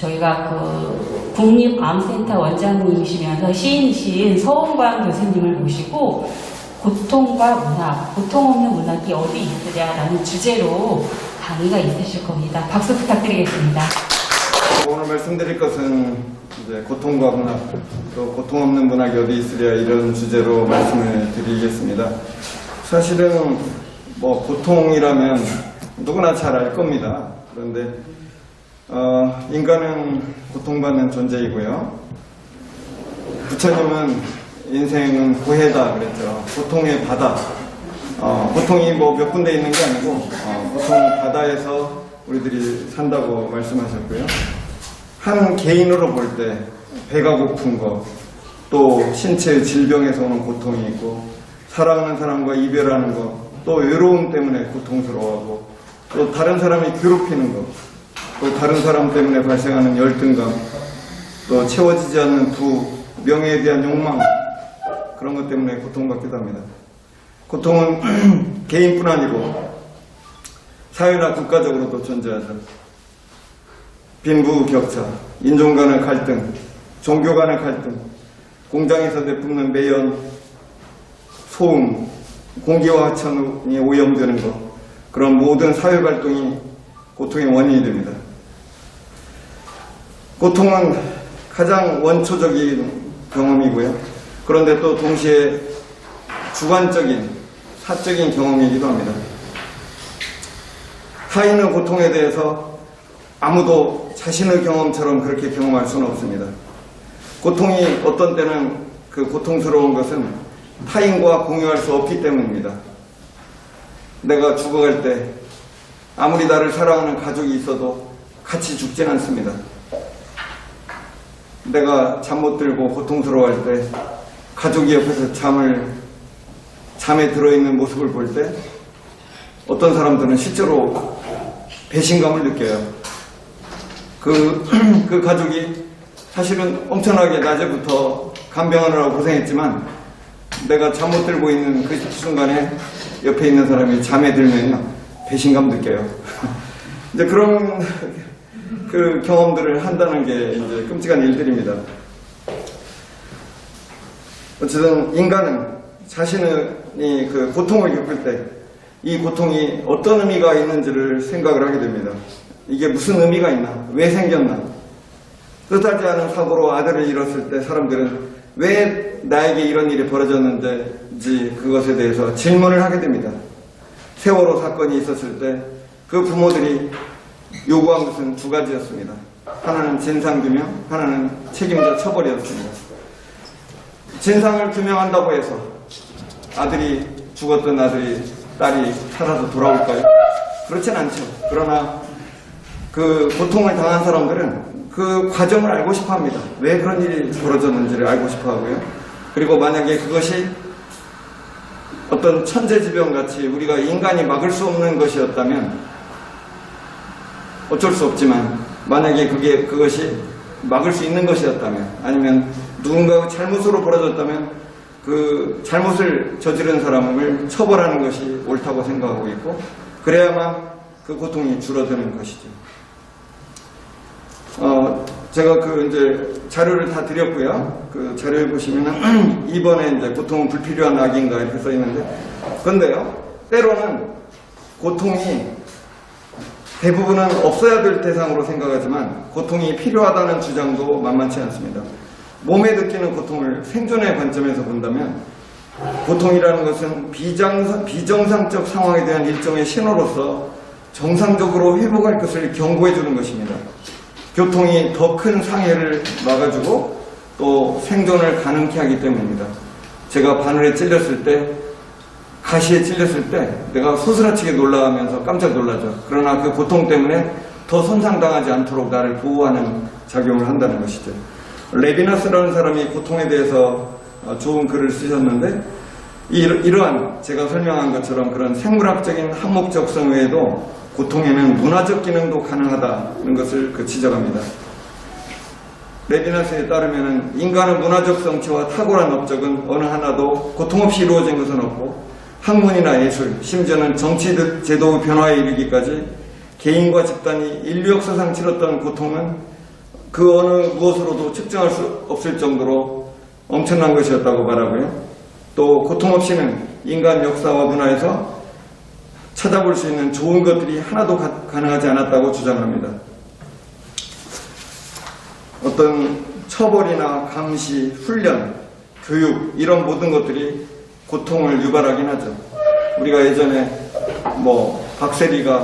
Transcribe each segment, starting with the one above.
저희가 그 국립암센터 원장님이시면서 시인이신 서원광 교수님을 모시고 고통과 문학, 고통 없는 문학이 어디 있으랴라는 주제로 강의가 있으실 겁니다. 박수 부탁드리겠습니다. 오늘 말씀드릴 것은 이제 고통과 문학, 또 고통 없는 문학이 어디 있으랴 이런 주제로 말씀을 드리겠습니다. 사실은 뭐 고통이라면 누구나 잘 알 겁니다. 그런데 인간은 고통받는 존재이고요. 부처님은 인생은 고해다 그랬죠. 고통의 바다. 고통이 뭐 몇 군데 있는 게 아니고 고통 바다에서 우리들이 산다고 말씀하셨고요. 한 개인으로 볼 때 배가 고픈 것, 또 신체의 질병에서 오는 고통이 있고, 사랑하는 사람과 이별하는 것, 또 외로움 때문에 고통스러워하고, 또 다른 사람이 괴롭히는 것, 또 다른 사람 때문에 발생하는 열등감, 또 채워지지 않는 부, 명예에 대한 욕망, 그런 것 때문에 고통받기도 합니다. 고통은 개인뿐 아니고 사회나 국가적으로도 존재하죠. 빈부격차, 인종 간의 갈등, 종교 간의 갈등, 공장에서 내뿜는 매연, 소음, 공기와 하천이 오염되는 것, 그런 모든 사회 활동이 고통의 원인이 됩니다. 고통은 가장 원초적인 경험이고요. 그런데 또 동시에 주관적인, 사적인 경험이기도 합니다. 타인의 고통에 대해서 아무도 자신의 경험처럼 그렇게 경험할 수는 없습니다. 고통이 어떤 때는 그 고통스러운 것은 타인과 공유할 수 없기 때문입니다. 내가 죽어갈 때 아무리 나를 사랑하는 가족이 있어도 같이 죽진 않습니다. 내가 잠 못 들고 고통스러워할 때 가족이 옆에서 잠에 들어있는 모습을 볼 때 어떤 사람들은 실제로 배신감을 느껴요. 그 가족이 사실은 엄청나게 낮에부터 간병하느라고 고생했지만 내가 잠 못 들고 있는 그 순간에 옆에 있는 사람이 잠에 들면요 배신감 느껴요. 이제 그런 그 경험들을 한다는 게 이제 끔찍한 일들입니다. 어쨌든 인간은 자신의 그 고통을 겪을 때 이 고통이 어떤 의미가 있는지를 생각을 하게 됩니다. 이게 무슨 의미가 있나? 왜 생겼나? 뜻하지 않은 사고로 아들을 잃었을 때 사람들은 왜 나에게 이런 일이 벌어졌는지 그것에 대해서 질문을 하게 됩니다. 세월호 사건이 있었을 때 그 부모들이 요구한 것은 두 가지였습니다. 하나는 진상규명, 하나는 책임자 처벌이었습니다. 진상을 규명한다고 해서 아들이 죽었던 딸이 살아서 돌아올까요? 그렇진 않죠. 그러나 그 고통을 당한 사람들은 그 과정을 알고 싶어 합니다. 왜 그런 일이 벌어졌는지를 알고 싶어 하고요. 그리고 만약에 그것이 어떤 천재지변같이 우리가 인간이 막을 수 없는 것이었다면 어쩔 수 없지만 만약에 그것이 막을 수 있는 것이었다면 아니면 누군가의 잘못으로 벌어졌다면 그 잘못을 저지른 사람을 처벌하는 것이 옳다고 생각하고 있고 그래야만 그 고통이 줄어드는 것이죠. 제가 이제 자료를 다 드렸고요. 그 자료에 보시면은 2번에 이제 고통은 불필요한 악인가 이렇게 써 있는데 근데요 때로는 고통이 대부분은 없어야 될 대상으로 생각하지만 고통이 필요하다는 주장도 만만치 않습니다. 몸에 느끼는 고통을 생존의 관점에서 본다면 고통이라는 것은 비정상적 상황에 대한 일종의 신호로서 정상적으로 회복할 것을 경고해 주는 것입니다. 교통이 더 큰 상해를 막아주고 또 생존을 가능케 하기 때문입니다. 제가 바늘에 찔렸을 때 가시에 찔렸을 때 내가 소스라치게 놀라면서 깜짝 놀라죠. 그러나 그 고통 때문에 더 손상당하지 않도록 나를 보호하는 작용을 한다는 것이죠. 레비나스라는 사람이 고통에 대해서 좋은 글을 쓰셨는데 이러한 제가 설명한 것처럼 그런 생물학적인 항목적성 외에도 고통에는 문화적 기능도 가능하다는 것을 지적합니다. 레비나스에 따르면 인간의 문화적 성취와 탁월한 업적은 어느 하나도 고통 없이 이루어진 것은 없고 학문이나 예술, 심지어는 정치 제도의 변화에 이르기까지 개인과 집단이 인류 역사상 치렀던 고통은 그 어느 무엇으로도 측정할 수 없을 정도로 엄청난 것이었다고 말하고요. 또 고통 없이는 인간 역사와 문화에서 찾아볼 수 있는 좋은 것들이 하나도 가능하지 않았다고 주장합니다. 어떤 처벌이나 감시, 훈련, 교육 이런 모든 것들이 고통을 유발하긴 하죠. 우리가 예전에 박세리가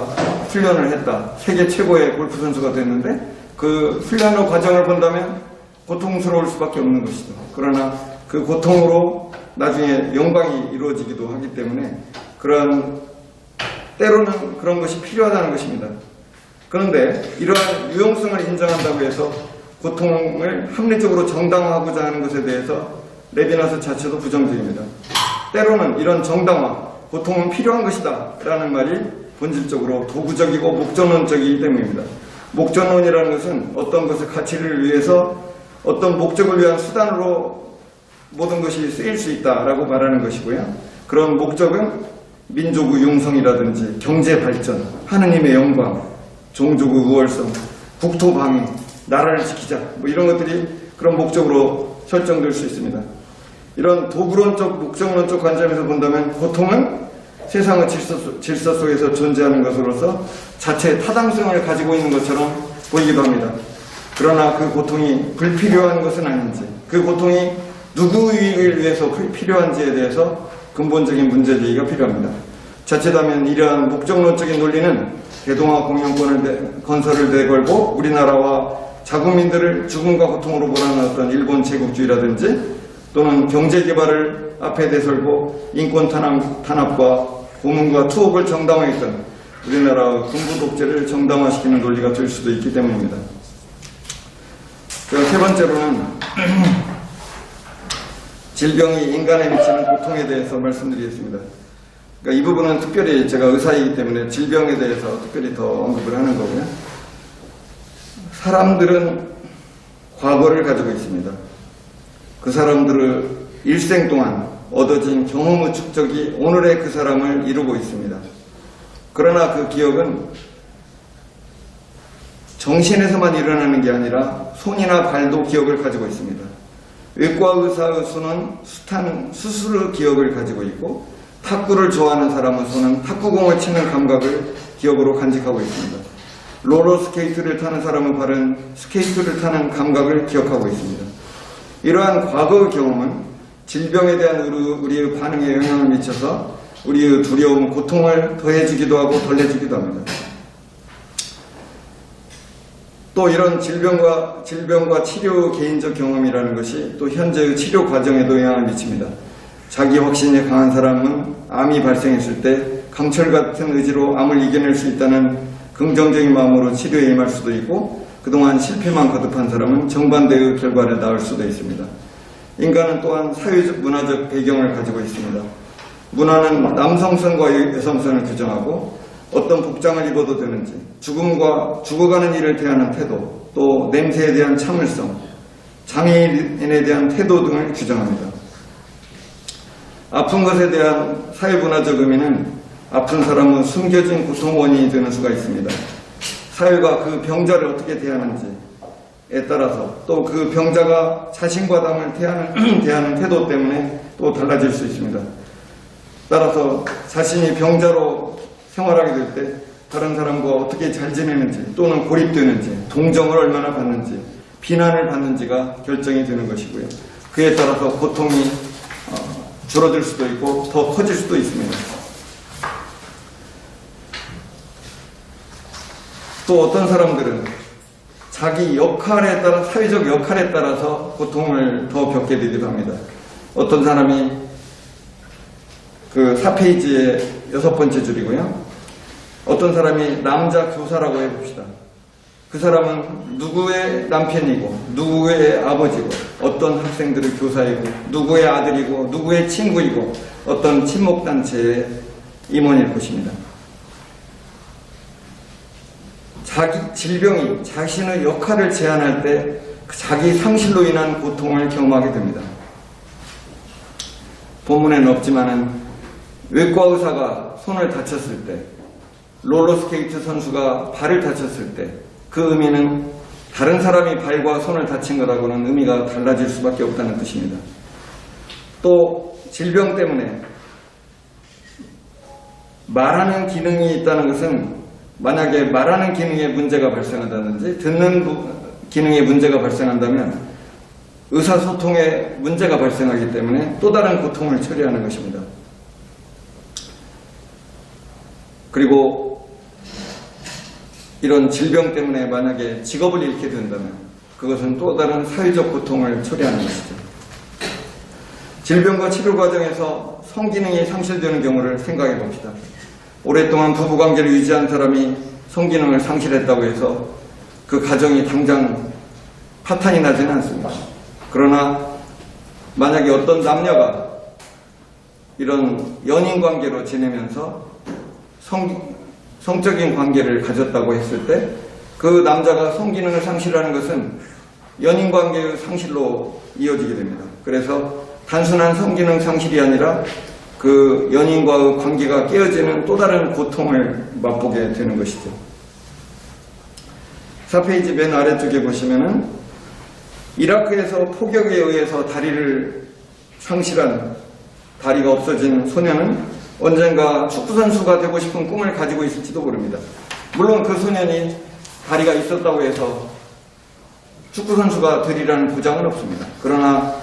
훈련을 했다. 세계 최고의 골프 선수가 됐는데 그 훈련의 과정을 본다면 고통스러울 수밖에 없는 것이죠. 그러나 그 고통으로 나중에 영광이 이루어지기도 하기 때문에 때로는 그런 것이 필요하다는 것입니다. 그런데 이러한 유용성을 인정한다고 해서 고통을 합리적으로 정당화하고자 하는 것에 대해서 레비나스 자체도 부정적입니다. 때로는 이런 정당화, 고통은 필요한 것이다 라는 말이 본질적으로 도구적이고 목적론적이기 때문입니다. 목적론이라는 것은 어떤 것의 가치를 위해서 어떤 목적을 위한 수단으로 모든 것이 쓰일 수 있다라고 말하는 것이고요. 그런 목적은 민족의 융성이라든지 경제 발전, 하느님의 영광, 종족의 우월성, 국토 방위, 나라를 지키자 이런 것들이 그런 목적으로 설정될 수 있습니다. 이런 도구론적, 목적론적 관점에서 본다면 고통은 세상의 질서 속에서 존재하는 것으로서 자체의 타당성을 가지고 있는 것처럼 보이기도 합니다. 그러나 그 고통이 불필요한 것은 아닌지, 그 고통이 누구의 이익을 위해서 필요한지에 대해서 근본적인 문제제기가 필요합니다. 자칫하면 이러한 목적론적인 논리는 대동아 공영권을 건설을 내걸고 우리나라와 자국민들을 죽음과 고통으로 몰아넣었던 일본 제국주의라든지 또는 경제개발을 앞에 내설고 인권 탄압과 고문과 투옥을 정당화했던 우리나라 군부 독재를 정당화시키는 논리가 될 수도 있기 때문입니다. 세 번째로는 질병이 인간에 미치는 고통에 대해서 말씀드리겠습니다. 그러니까 이 부분은 특별히 제가 의사이기 때문에 질병에 대해서 특별히 더 언급을 하는 거고요. 사람들은 과거를 가지고 있습니다. 그 사람들의 일생 동안 얻어진 경험의 축적이 오늘의 그 사람을 이루고 있습니다. 그러나 그 기억은 정신에서만 일어나는 게 아니라 손이나 발도 기억을 가지고 있습니다. 외과 의사의 손은 수술의 기억을 가지고 있고 탁구를 좋아하는 사람의 손은 탁구공을 치는 감각을 기억으로 간직하고 있습니다. 롤러스케이트를 타는 사람의 발은 스케이트를 타는 감각을 기억하고 있습니다. 이러한 과거의 경험은 질병에 대한 우리의 반응에 영향을 미쳐서 우리의 두려움, 고통을 더해주기도 하고 덜해주기도 합니다. 또 이런 질병과 치료 개인적 경험이라는 것이 또 현재의 치료 과정에도 영향을 미칩니다. 자기 확신이 강한 사람은 암이 발생했을 때 강철 같은 의지로 암을 이겨낼 수 있다는 긍정적인 마음으로 치료에 임할 수도 있고 그동안 실패만 거듭한 사람은 정반대의 결과를 낳을 수도 있습니다. 인간은 또한 사회적 문화적 배경을 가지고 있습니다. 문화는 남성성과 여성성을 규정하고 어떤 복장을 입어도 되는지, 죽음과 죽어가는 일을 대하는 태도, 또 냄새에 대한 참을성, 장애인에 대한 태도 등을 규정합니다. 아픈 것에 대한 사회문화적 의미는 아픈 사람은 숨겨진 고통 원인이 되는 수가 있습니다. 사회가 그 병자를 어떻게 대하는지에 따라서 또 그 병자가 자신과 남을 대하는 태도 때문에 또 달라질 수 있습니다. 따라서 자신이 병자로 생활하게 될 때 다른 사람과 어떻게 잘 지내는지 또는 고립되는지 동정을 얼마나 받는지 비난을 받는지가 결정이 되는 것이고요. 그에 따라서 고통이 줄어들 수도 있고 더 커질 수도 있습니다. 또 어떤 사람들은 자기 역할에 따라 사회적 역할에 따라서 고통을 더 겪게 되기도 합니다. 어떤 사람이 그 4페이지의 6번째 줄이고요. 어떤 사람이 남자 교사라고 해봅시다. 그 사람은 누구의 남편이고 누구의 아버지고 어떤 학생들의 교사이고 누구의 아들이고 누구의 친구이고 어떤 친목단체의 임원일 것입니다. 자기 질병이 자신의 역할을 제한할 때 자기 상실로 인한 고통을 경험하게 됩니다. 본문에는 없지만은 외과 의사가 손을 다쳤을 때 롤러스케이트 선수가 발을 다쳤을 때 그 의미는 다른 사람이 발과 손을 다친 것하고는 의미가 달라질 수밖에 없다는 뜻입니다. 또 질병 때문에 말하는 기능이 있다는 것은 만약에 말하는 기능에 문제가 발생한다든지 듣는 기능에 문제가 발생한다면 의사소통에 문제가 발생하기 때문에 또 다른 고통을 처리하는 것입니다. 그리고 이런 질병 때문에 만약에 직업을 잃게 된다면 그것은 또 다른 사회적 고통을 처리하는 것이죠. 질병과 치료 과정에서 성기능이 상실되는 경우를 생각해 봅시다. 오랫동안 부부관계를 유지한 사람이 성기능을 상실했다고 해서 그 가정이 당장 파탄이 나지는 않습니다. 그러나 만약에 어떤 남녀가 이런 연인관계로 지내면서 성적인 관계를 가졌다고 했을 때 그 남자가 성기능을 상실하는 것은 연인관계의 상실로 이어지게 됩니다. 그래서 단순한 성기능 상실이 아니라 그 연인과의 관계가 깨어지는 또 다른 고통을 맛보게 되는 것이죠. 4페이지 맨 아래쪽에 보시면은 이라크에서 폭격에 의해서 다리를 상실한, 다리가 없어진 소년은 언젠가 축구선수가 되고 싶은 꿈을 가지고 있을지도 모릅니다. 물론 그 소년이 다리가 있었다고 해서 축구선수가 되리라는 보장은 없습니다. 그러나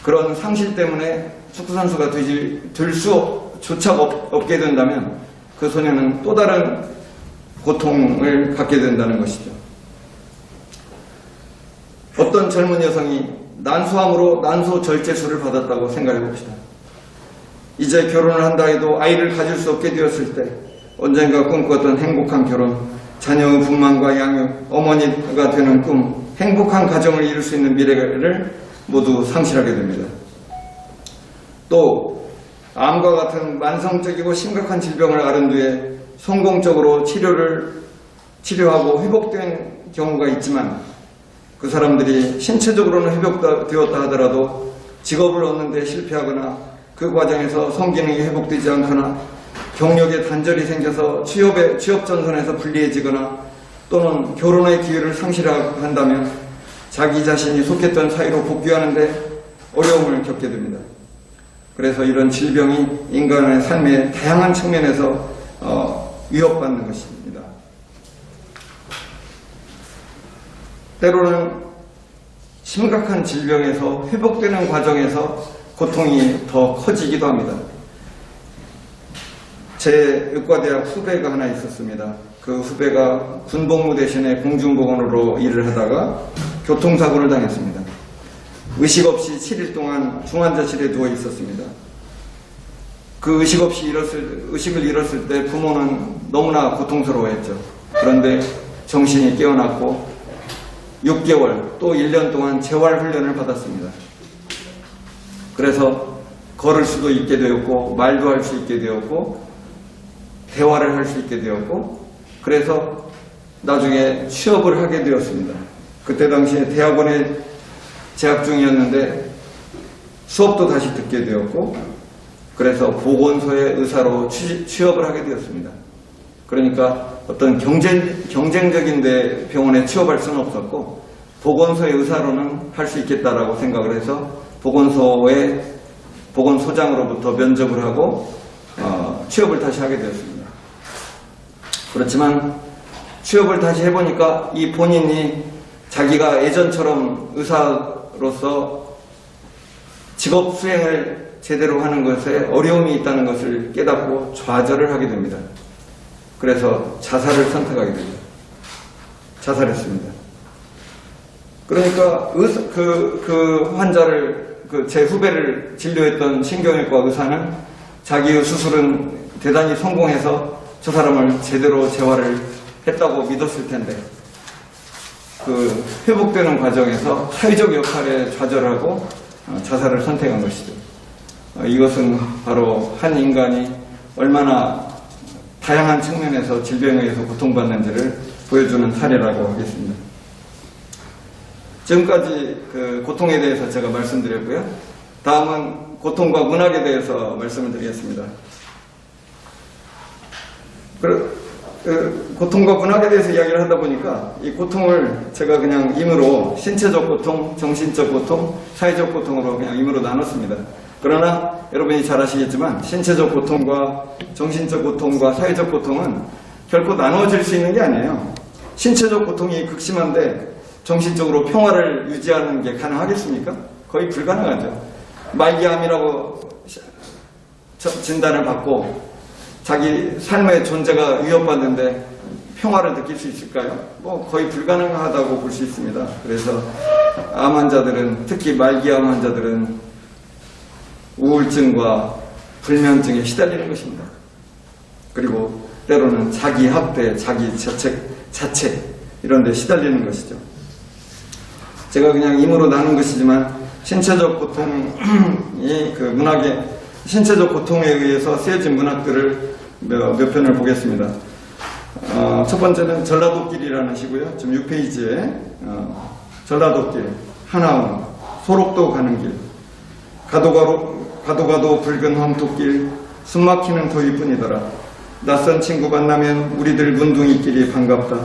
그런 상실 때문에 축구선수가 될 수조차 없게 된다면 그 소년은 또 다른 고통을 갖게 된다는 것이죠. 어떤 젊은 여성이 난소암으로 난소절제술을 받았다고 생각해 봅시다. 이제 결혼을 한다 해도 아이를 가질 수 없게 되었을 때 언젠가 꿈꿨던 행복한 결혼, 자녀의 분만과 양육, 어머니가 되는 꿈, 행복한 가정을 이룰 수 있는 미래를 모두 상실하게 됩니다. 또 암과 같은 만성적이고 심각한 질병을 앓은 뒤에 성공적으로 치료하고 회복된 경우가 있지만 그 사람들이 신체적으로는 회복되었다 하더라도 직업을 얻는 데 실패하거나 그 과정에서 성기능이 회복되지 않거나 경력에 단절이 생겨서 취업 전선에서 불리해지거나 또는 결혼의 기회를 상실한다면 자기 자신이 속했던 사회로 복귀하는데 어려움을 겪게 됩니다. 그래서 이런 질병이 인간의 삶의 다양한 측면에서 위협받는 것입니다. 때로는 심각한 질병에서 회복되는 과정에서 고통이 더 커지기도 합니다. 제 의과대학 후배가 하나 있었습니다. 그 후배가 군복무 대신에 공중보건으로 일을 하다가 교통사고를 당했습니다. 의식 없이 7일 동안 중환자실에 누워 있었습니다. 그 의식을 잃었을 때 부모는 너무나 고통스러워했죠. 그런데 정신이 깨어났고 6개월 또 1년 동안 재활훈련을 받았습니다. 그래서 걸을 수도 있게 되었고 말도 할 수 있게 되었고 대화를 할 수 있게 되었고 그래서 나중에 취업을 하게 되었습니다. 그때 당시에 대학원에 재학 중이었는데 수업도 다시 듣게 되었고 그래서 보건소의 의사로 취업을 하게 되었습니다. 그러니까 어떤 경쟁적인 데 병원에 취업할 수는 없었고 보건소의 의사로는 할 수 있겠다라고 생각을 해서 보건소장으로부터 면접을 하고 취업을 다시 하게 되었습니다. 그렇지만 취업을 다시 해보니까 이 본인이 자기가 예전처럼 의사로서 직업 수행을 제대로 하는 것에 어려움이 있다는 것을 깨닫고 좌절을 하게 됩니다. 그래서 자살을 선택하게 됩니다. 자살했습니다. 그러니까 그 환자를 제 후배를 진료했던 신경외과 의사는 자기의 수술은 대단히 성공해서 저 사람을 제대로 재활을 했다고 믿었을 텐데 그 회복되는 과정에서 사회적 역할에 좌절하고 자살을 선택한 것이죠. 이것은 바로 한 인간이 얼마나 다양한 측면에서 질병에 의해서 고통받는지를 보여주는 사례라고 하겠습니다. 지금까지 그 고통에 대해서 제가 말씀드렸고요. 다음은 고통과 문학에 대해서 말씀을 드리겠습니다. 고통과 문학에 대해서 이야기를 하다 보니까 이 고통을 제가 그냥 임으로 신체적 고통, 정신적 고통, 사회적 고통으로 그냥 임으로 나눴습니다. 그러나 여러분이 잘 아시겠지만 신체적 고통과 정신적 고통과 사회적 고통은 결코 나눠질 수 있는 게 아니에요. 신체적 고통이 극심한데 정신적으로 평화를 유지하는 게 가능하겠습니까? 거의 불가능하죠. 말기암이라고 진단을 받고 자기 삶의 존재가 위협받는데 평화를 느낄 수 있을까요? 뭐 거의 불가능하다고 볼 수 있습니다. 그래서 암 환자들은, 특히 말기암 환자들은 우울증과 불면증에 시달리는 것입니다. 그리고 때로는 자기 학대, 자기 자책 이런 데 시달리는 것이죠. 제가 그냥 임으로 나눈 것이지만 신체적 고통이 그 문학의 신체적 고통에 의해서 쓰여진 문학들을 몇 편을 보겠습니다. 첫 번째는 전라도길이라는 시고요. 지금 6페이지에 전라도길, 하나원, 소록도 가는 길, 가도 붉은 황토길, 숨막히는 더위뿐이더라. 낯선 친구 만나면 우리들 문둥이끼리 반갑다.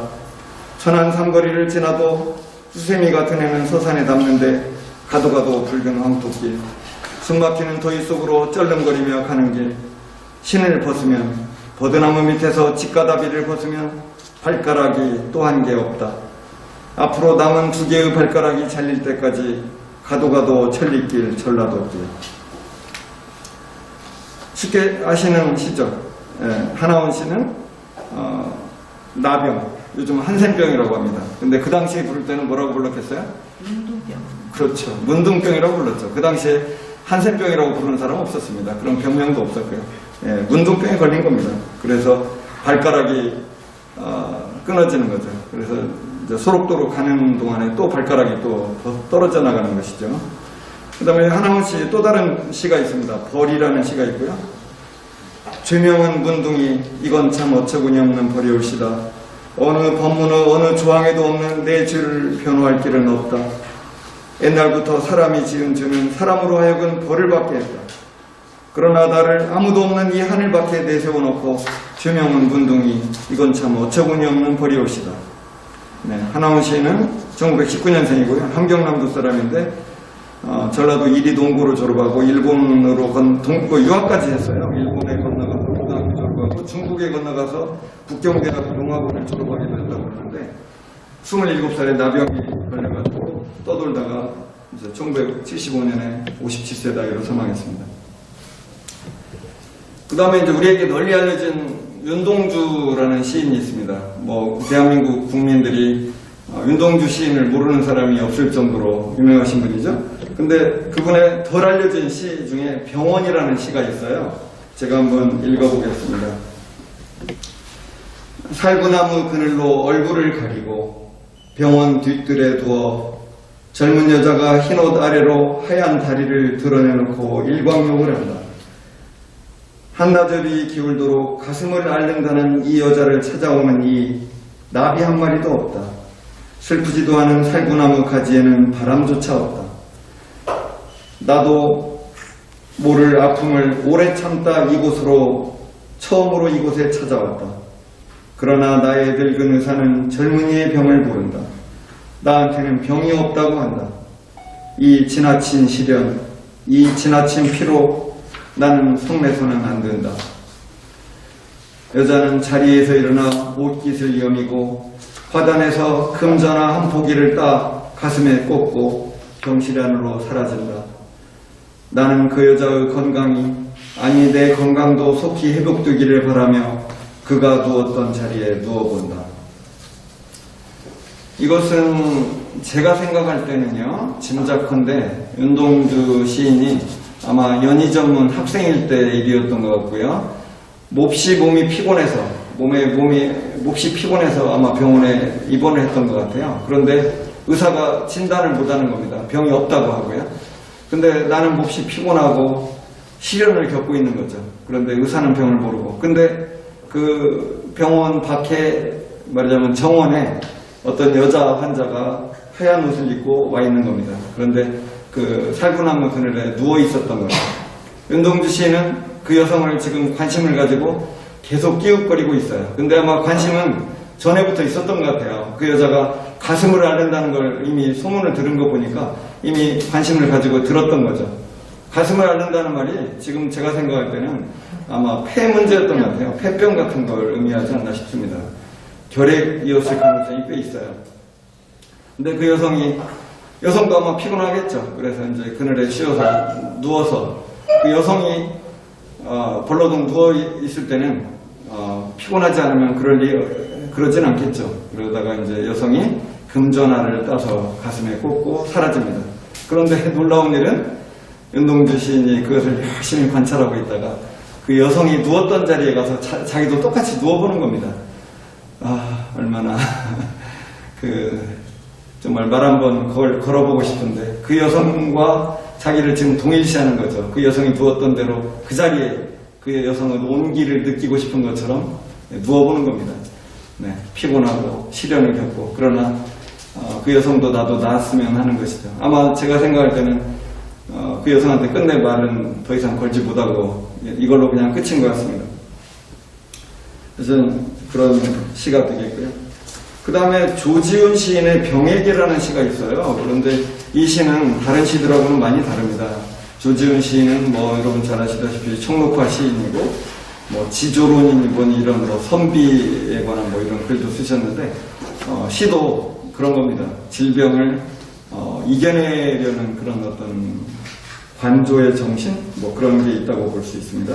천안 삼거리를 지나도 수세미 같은 애는 서산에 담는데 가도 붉은 황토길, 숨막히는 더위 속으로 쩔름거리며 가는 길, 신을 벗으면 버드나무 밑에서 직가다비를 벗으면 발가락이 또 한 개 없다. 앞으로 남은 2개의 발가락이 잘릴 때까지 가도 천리길 전라도길. 쉽게 아시는 시죠. 하나원 씨는 나병, 요즘 한센병이라고 합니다. 근데 그 당시에 부를 때는 뭐라고 불렀겠어요? 문둥병. 그렇죠. 문둥병이라고 불렀죠. 그 당시에 한센병이라고 부르는 사람은 없었습니다. 그런 병명도 없었고요. 문둥병에 걸린 겁니다. 그래서 발가락이 끊어지는 거죠. 그래서 이제 소록도로 가는 동안에 또 발가락이 또 떨어져 나가는 것이죠. 그 다음에 하나원 씨 또 다른 시가 있습니다. 벌이라는 시가 있고요. 죄명은 문둥이, 이건 참 어처구니 없는 버려올시다. 어느 법문의 어느 조항에도 없는 내 죄를 변호할 길은 없다. 옛날부터 사람이 지은 죄는 사람으로 하여금 벌을 받게 했다. 그러나 나를 아무도 없는 이 하늘 밖에 내세워놓고 죄명은 문둥이, 이건 참 어처구니 없는 버리올시다. 하나원 시인은 1919년생이고요. 함경남도 사람인데 전라도 이리동고를 졸업하고 일본으로 유학까지 했어요. 일본에 건너가서 고등학교 졸업하고 중국에 건너가서 북경대학 농학원을 졸업하기도 했다고 하는데 27살에 나병이 걸려가지고 떠돌다가 이제 1975년에 57세 나이로 사망했습니다. 그 다음에 이제 우리에게 널리 알려진 윤동주라는 시인이 있습니다. 대한민국 국민들이 윤동주 시인을 모르는 사람이 없을 정도로 유명하신 분이죠. 근데 그분의 덜 알려진 시 중에 병원이라는 시가 있어요. 제가 한번 읽어보겠습니다. 살구나무 그늘로 얼굴을 가리고 병원 뒷뜰에 두어 젊은 여자가 흰옷 아래로 하얀 다리를 드러내놓고 일광욕을 한다. 한나절이 기울도록 가슴을 앓는다는 이 여자를 찾아오는 이 나비 한 마리도 없다. 슬프지도 않은 살구나무 가지에는 바람조차 없다. 나도 모를 아픔을 오래 참다 처음으로 이곳에 찾아왔다. 그러나 나의 늙은 의사는 젊은이의 병을 모른다. 나한테는 병이 없다고 한다. 이 지나친 시련, 이 지나친 피로 나는 성내서는 안 된다. 여자는 자리에서 일어나 옷깃을 여미고 화단에서 금전화 한 포기를 따 가슴에 꽂고 병실 안으로 사라진다. 나는 그 여자의 건강이, 아니 내 건강도 속히 회복되기를 바라며 그가 누웠던 자리에 누워본다. 이것은 제가 생각할 때는요, 짐작컨대 윤동주 시인이 아마 연희 전문 학생일 때 일이었던 것 같고요. 몹시 몸이 피곤해서 아마 병원에 입원을 했던 것 같아요. 그런데 의사가 진단을 못하는 겁니다. 병이 없다고 하고요. 근데 나는 몹시 피곤하고 시련을 겪고 있는 거죠. 그런데 의사는 병을 모르고. 근데 그 병원 밖에 말하자면 정원에 어떤 여자 환자가 하얀 옷을 입고 와 있는 겁니다. 그런데 그 살구나무 그늘에 누워 있었던 거예요. 윤동주 씨는 그 여성을 지금 관심을 가지고 계속 끼웃거리고 있어요. 근데 아마 관심은 전에부터 있었던 것 같아요. 그 여자가 가슴을 앓는다는 걸 이미 소문을 들은 거 보니까 이미 관심을 가지고 들었던 거죠. 가슴을 앓는다는 말이 지금 제가 생각할 때는 아마 폐 문제였던 것 같아요. 폐병 같은 걸 의미하지 않나 싶습니다. 결핵이었을 가능성이 꽤 있어요. 근데 그 여성도 아마 피곤하겠죠. 그래서 이제 그늘에 쉬어서 누워서 그 여성이 벌러덩 누워 있을 때는 피곤하지 않으면 그러진 않겠죠. 그러다가 이제 여성이 금전알을 따서 가슴에 꽂고 사라집니다. 그런데 놀라운 일은 윤동주 시인이 그것을 열심히 관찰하고 있다가 그 여성이 누웠던 자리에 가서 자기도 똑같이 누워보는 겁니다. 얼마나 정말 말 한번 걸어보고 싶은데 그 여성과 자기를 지금 동일시하는 거죠. 그 여성이 누웠던 대로 그 자리에 그 여성은 온기를 느끼고 싶은 것처럼 누워보는 겁니다. 네, 피곤하고 시련을 겪고 그러나 그 여성도 나도 나았으면 하는 것이죠. 아마 제가 생각할 때는 그 여성한테 끝내 말은 더 이상 걸지 못하고 이걸로 그냥 끝인 것 같습니다. 그래서 그런 시가 되겠고요. 그 다음에 조지훈 시인의 병에게라는 시가 있어요. 그런데 이 시는 다른 시들하고는 많이 다릅니다. 조지훈 시인은 여러분 잘 아시다시피 청록화 시인이고 지조론이니 뭐니 이런 선비에 관한 이런 글도 쓰셨는데 시도 그런 겁니다. 질병을 이겨내려는 그런 어떤 관조의 정신 그런 게 있다고 볼 수 있습니다.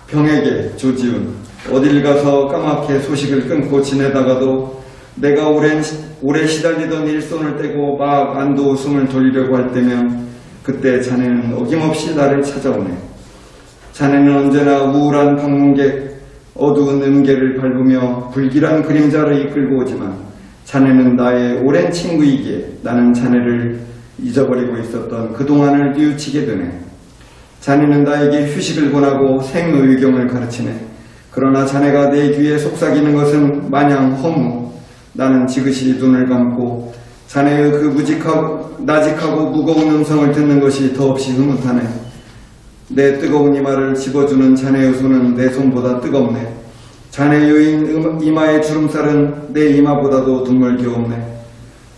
병에게 조지훈 어딜 가서 까맣게 소식을 끊고 지내다가도 내가 오래 시달리던 일손을 떼고 막 안도 웃음을 돌리려고 할 때면 그때 자네는 어김없이 나를 찾아오네. 자네는 언제나 우울한 방문객 어두운 음계를 밟으며 불길한 그림자를 이끌고 오지만 자네는 나의 오랜 친구이기에 나는 자네를 잊어버리고 있었던 그동안을 뉘우치게 되네. 자네는 나에게 휴식을 권하고 생의경을 가르치네. 그러나 자네가 내 귀에 속삭이는 것은 마냥 허무. 나는 지그시 눈을 감고 자네의 그 나직하고 무거운 음성을 듣는 것이 더없이 흐뭇하네. 내 뜨거운 이마를 집어주는 자네의 손은 내 손보다 뜨겁네. 자네의 이마의 주름살은 내 이마보다도 눈물겨웠네.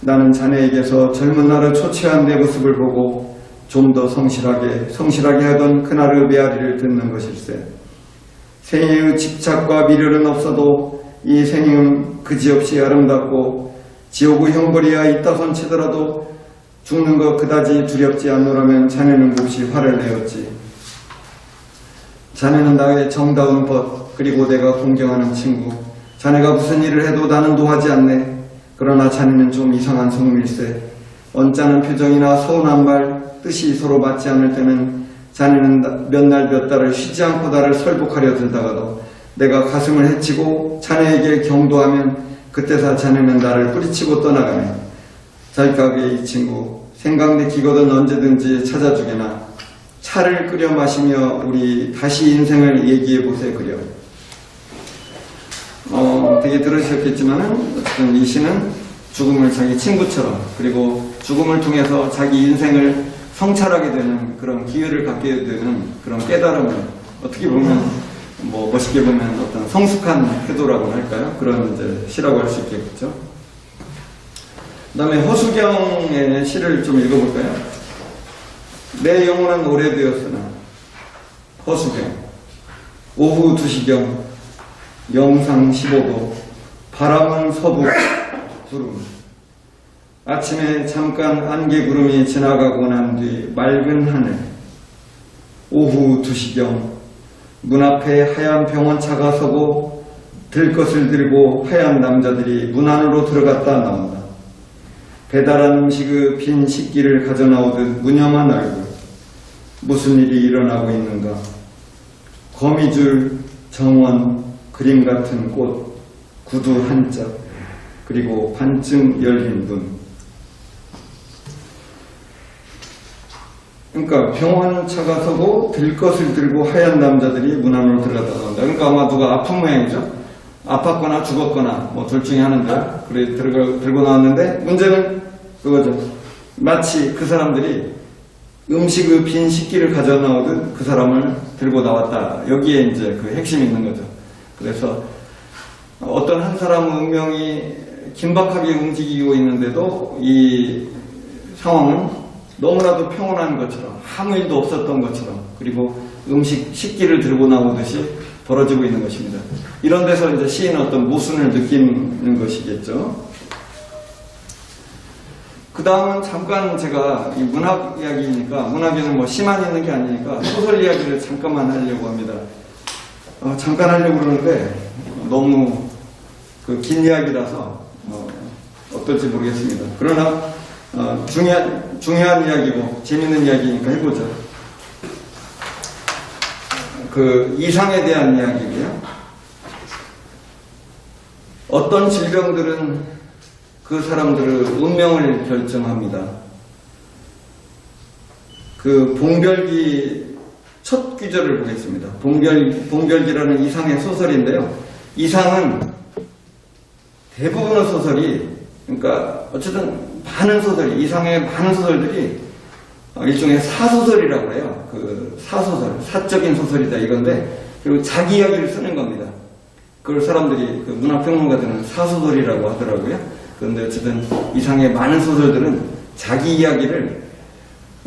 나는 자네에게서 젊은 날을 초췌한 내 모습을 보고 좀 더 성실하게 하던 그날의 메아리를 듣는 것일세. 생애의 집착과 미련은 없어도 이 생애는 그지없이 아름답고 지옥의 형벌이야 있다손 치더라도 죽는 것 그다지 두렵지 않노라면 자네는 몹시 화를 내었지. 자네는 나의 정다운 벗 그리고 내가 공경하는 친구. 자네가 무슨 일을 해도 나는 노하지 않네. 그러나 자네는 좀 이상한 성밀세. 언짢은 표정이나 서운한 말 뜻이 서로 맞지 않을 때는 자네는 몇 날 몇 달을 쉬지 않고 나를 설복하려 들다가도 내가 가슴을 헤치고 자네에게 경도하면 그때서 자네는 나를 뿌리치고 떠나가네. 잘가게 이 친구 생각내키거든 언제든지 찾아주게나. 차를 끓여 마시며 우리 다시 인생을 얘기해보세 그려. 되게 들으셨겠지만은 어쨌든 이 시는 죽음을 자기 친구처럼 그리고 죽음을 통해서 자기 인생을 성찰하게 되는 그런 기회를 갖게 되는 그런 깨달음을 어떻게 보면 멋있게 보면 어떤 성숙한 태도라고 할까요? 그런 이제 시라고 할 수 있겠죠. 그 다음에 허수경의 시를 좀 읽어볼까요? 내 영혼은 오래되었으나 허수경 오후 2시경 영상 15도 바람은 서북 구름 아침에 잠깐 안개구름이 지나가고 난 뒤 맑은 하늘 오후 2시경 문 앞에 하얀 병원차가 서고 들것을 들고 하얀 남자들이 문 안으로 들어갔다 나온다. 배달한 음식의 빈 식기를 가져나오듯 무념한 얼굴. 무슨 일이 일어나고 있는가. 거미줄, 정원, 그림 같은 꽃, 구두 한 짝, 그리고 반쯤 열린 문. 그러니까 병원차가 서고 들것을 들고 하얀 남자들이 문 안으로 들어갔다 나온다. 그러니까 아마 누가 아픈 모양이죠. 아팠거나 죽었거나 둘 중에 하나인데 그래 들고 나왔는데 문제는 그거죠. 마치 그 사람들이 음식의 빈 식기를 가져 나오듯 그 사람을 들고 나왔다. 여기에 이제 그 핵심이 있는 거죠. 그래서 어떤 한 사람의 운명이 긴박하게 움직이고 있는데도 이 상황은 너무나도 평온한 것처럼 아무 일도 없었던 것처럼 그리고 음식 식기를 들고 나오듯이 벌어지고 있는 것입니다. 이런 데서 이제 시인은 어떤 모순을 느끼는 것이겠죠. 그 다음은 잠깐 제가 이 문학 이야기니까 문학에는 뭐 시만 있는 게 아니니까 소설 이야기를 잠깐만 하려고 합니다. 잠깐 하려고 그러는데 너무 그 긴 이야기라서 어떨지 모르겠습니다. 그러나 중요한 이야기고 재밌는 이야기니까 해보죠. 그 이상에 대한 이야기고요. 어떤 질병들은 그 사람들의 운명을 결정합니다. 그 봉별기 첫 귀절을 보겠습니다. 봉별기라는 이상의 소설인데요. 이상은 대부분의 소설이, 그러니까 어쨌든 많은 소설이, 이상의 많은 소설들이 일종의 사소설이라고 해요. 그 사소설, 사적인 소설이다 이건데, 그리고 자기 이야기를 쓰는 겁니다. 그걸 사람들이 그 문학평론가들은 사소설이라고 하더라고요. 그런데 어쨌든 이상의 많은 소설들은 자기 이야기를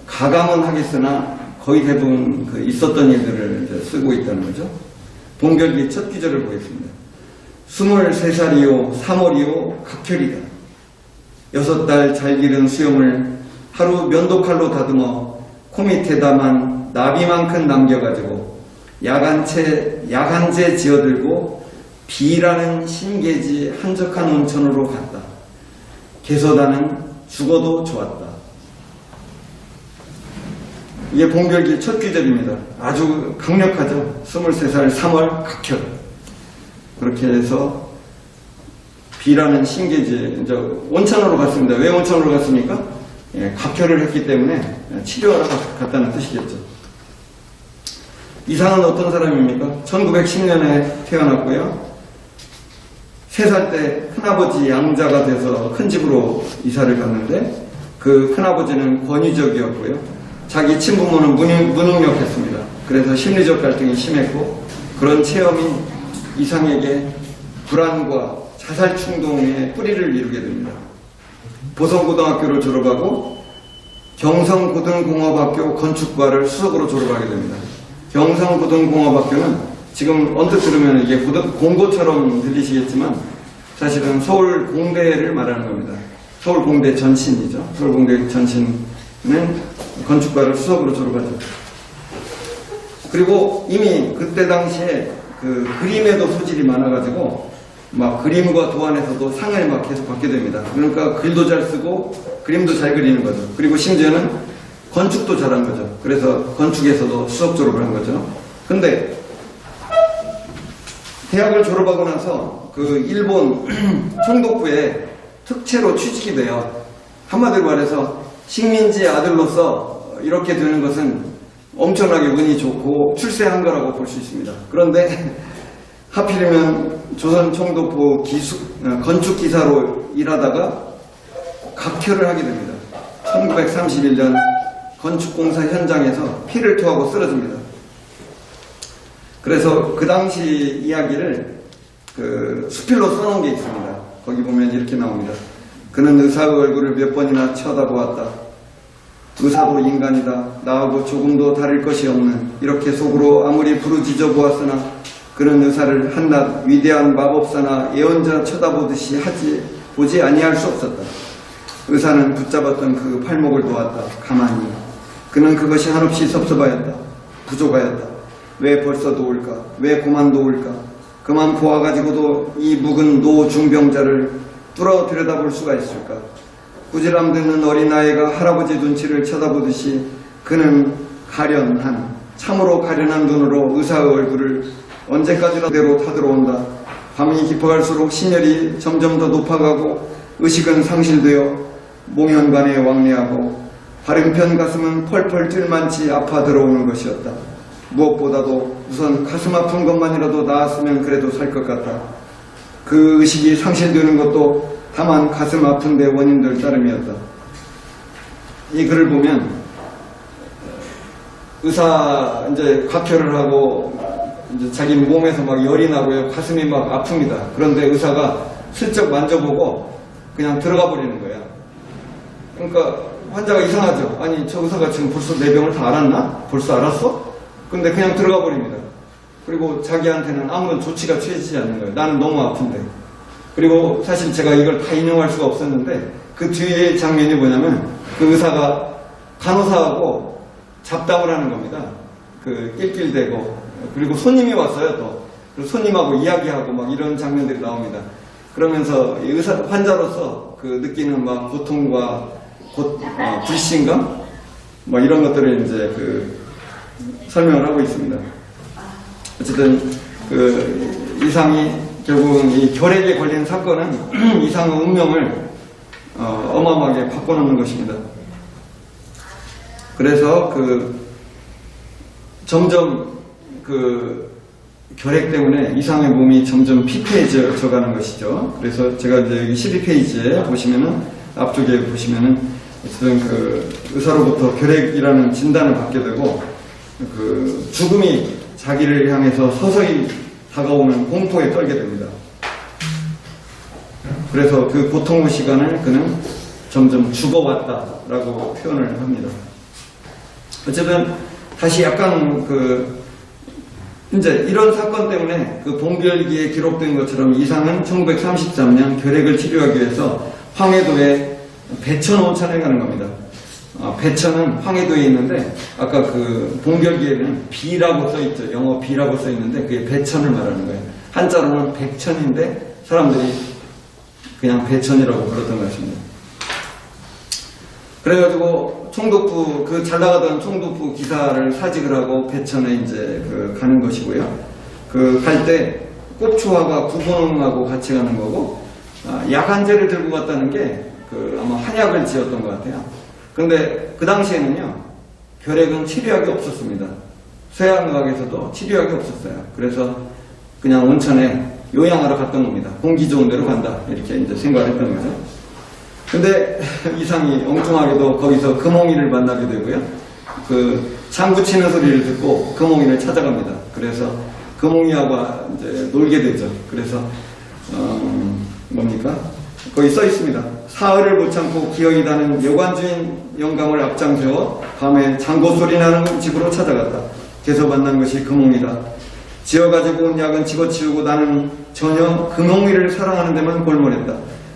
가감은 하겠으나 거의 대부분 그 있었던 일들을 이제 쓰고 있다는 거죠. 봉별기 첫 귀절을 보겠습니다. 23살이요 3월이요 각혈이다. 6달 잘 기른 수염을 하루 면도칼로 다듬어 코 밑에다만 나비만큼 남겨가지고 야간제 지어들고 비라는 신계지 한적한 온천으로 갔다. 개서다는 죽어도 좋았다. 이게 봉별기 첫 귀절입니다. 아주 강력하죠. 23살 3월 각혈. 그렇게 해서 비라는 신계지 이제 온천으로 갔습니다. 왜 온천으로 갔습니까? 예, 각혈을 했기 때문에 치료하러 갔다는 뜻이겠죠. 이상은 어떤 사람입니까? 1910년에 태어났고요. 3살 때 큰아버지 양자가 돼서 큰 집으로 이사를 갔는데 그 큰아버지는 권위적이었고요. 자기 친부모는 무능력했습니다. 그래서 심리적 갈등이 심했고 그런 체험이 이상에게 불안과 자살 충동의 뿌리를 이루게 됩니다. 보성고등학교를 졸업하고 경성고등공업학교 건축과를 수석으로 졸업하게 됩니다. 경성고등공업학교는 지금 언뜻 들으면 이게 공고처럼 들리시겠지만 사실은 서울공대를 말하는 겁니다. 서울공대 전신이죠. 서울공대 전신은 건축과를 수석으로 졸업하죠. 그리고 이미 그때 당시에 그 그림에도 소질이 많아가지고 막 그림과 도안에서도 상을 막 계속 받게 됩니다. 그러니까 글도 잘 쓰고 그림도 잘 그리는 거죠. 그리고 심지어는 건축도 잘한 거죠. 그래서 건축에서도 수석 졸업을 한 거죠. 근데 대학을 졸업하고 나서 그 일본 총독부에 특채로 취직이 돼요. 한마디로 말해서 식민지의 아들로서 이렇게 되는 것은 엄청나게 운이 좋고 출세한 거라고 볼 수 있습니다. 그런데 하필이면 조선 총독부 건축기사로 일하다가 각혈을 하게 됩니다. 1931년 건축공사 현장에서 피를 토하고 쓰러집니다. 그래서 그 당시 이야기를 그 수필로 써놓은 게 있습니다. 거기 보면 이렇게 나옵니다. 그는 의사의 얼굴을 몇 번이나 쳐다보았다. 의사도 인간이다. 나하고 조금도 다를 것이 없는. 이렇게 속으로 아무리 부르짖어 보았으나 그는 의사를 한낱 위대한 마법사나 예언자 쳐다보듯이 보지 아니할 수 없었다. 의사는 붙잡았던 그 팔목을 놓았다. 가만히. 그는 그것이 한없이 섭섭하였다. 부족하였다. 왜 벌써 도울까? 왜 그만 도울까? 그만 보아가지고도 이 묵은 노중병자를 뚫어 들여다볼 수가 있을까? 꾸지람 듣는 어린아이가 할아버지 눈치를 쳐다보듯이 그는 가련한, 참으로 가련한 눈으로 의사의 얼굴을 언제까지나 대로 타들어온다. 밤이 깊어갈수록 신혈이 점점 더 높아가고 의식은 상실되어 몽현간에 왕래하고 바른편 가슴은 펄펄 뛸만치 아파 들어오는 것이었다. 무엇보다도 우선 가슴 아픈 것만이라도 나았으면 그래도 살 것 같다. 그 의식이 상실되는 것도 다만 가슴 아픈 데 원인들 따름이었다. 이 글을 보면 의사 이제 각혈을 하고 이제 자기 몸에서 막 열이 나고요. 가슴이 막 아픕니다. 그런데 의사가 슬쩍 만져보고 그냥 들어가 버리는 거예요. 그러니까 환자가 이상하죠. 아니 저 의사가 지금 벌써 내 병을 다 알았나? 벌써 알았어? 근데 그냥 들어가 버립니다. 그리고 자기한테는 아무런 조치가 취해지지 않는 거예요. 나는 너무 아픈데. 그리고 사실 제가 이걸 다 인용할 수가 없었는데 그 뒤에 장면이 뭐냐면 그 의사가 간호사하고 잡담을 하는 겁니다. 그 낄낄대고 그리고 손님이 왔어요 또. 그리고 손님하고 이야기하고 막 이런 장면들이 나옵니다. 그러면서 이 의사 환자로서 그 느끼는 막 고통과 불신감 뭐 이런 것들을 이제 그 설명을 하고 있습니다. 어쨌든 그 이상이 결국은 이 결핵에 걸린 사건은 이상의 운명을 어마어마하게 바꿔놓는 것입니다. 그래서 그 점점 그 결핵 때문에 이상의 몸이 점점 피폐해져 가는 것이죠. 그래서 제가 이제 여기 12페이지에 보시면은 앞쪽에 보시면은 어쨌든 그 의사로부터 결핵이라는 진단을 받게 되고 그 죽음이 자기를 향해서 서서히 다가오는 공포에 떨게 됩니다. 그래서 그 고통의 시간을 그는 점점 죽어왔다라고 표현을 합니다. 어쨌든 다시 약간 그 이제 이런 사건 때문에 그 봉별기에 기록된 것처럼 이상은 1933년 결핵을 치료하기 위해서 황해도에 배천 온천에 가는 겁니다. 배천은 황해도에 있는데 아까 그 봉별기에는 B라고 써있죠. 영어 B라고 써있는데 그게 배천을 말하는 거예요. 한자로는 백천인데 사람들이 그냥 배천이라고 불렀던 것 같습니다. 그래가지고 총독부 그 잘 나가던 총독부 기사를 사직을 하고 배천에 이제 그 가는 것이고요. 그 갈 때 꼽추화가 구본홍하고 같이 가는 거고 약한제를 들고 갔다는 게 그 아마 한약을 지었던 것 같아요. 그런데 그 당시에는요 결핵은 치료약이 없었습니다. 서양의학에서도 치료약이 없었어요. 그래서 그냥 온천에 요양하러 갔던 겁니다. 공기 좋은 데로 간다 이렇게 이제 생각을 했던 거죠. 근데 이상이 엉뚱하게도 거기서 금홍이를 만나게 되고요. 그 장구 치는 소리를 듣고 금홍이를 찾아갑니다. 그래서 금홍이하고 이제 놀게 되죠. 그래서 뭡니까? 거기 써 있습니다. 사흘을 못 참고 기어이 다는 여관주인 영감을 앞장세워 밤에 장고 소리 나는 집으로 찾아갔다. 그래서 만난 것이 금홍이다. 지어가지고 온 약은 집어치우고 나는 전혀 금홍이를 사랑하는 데만 골몰했다.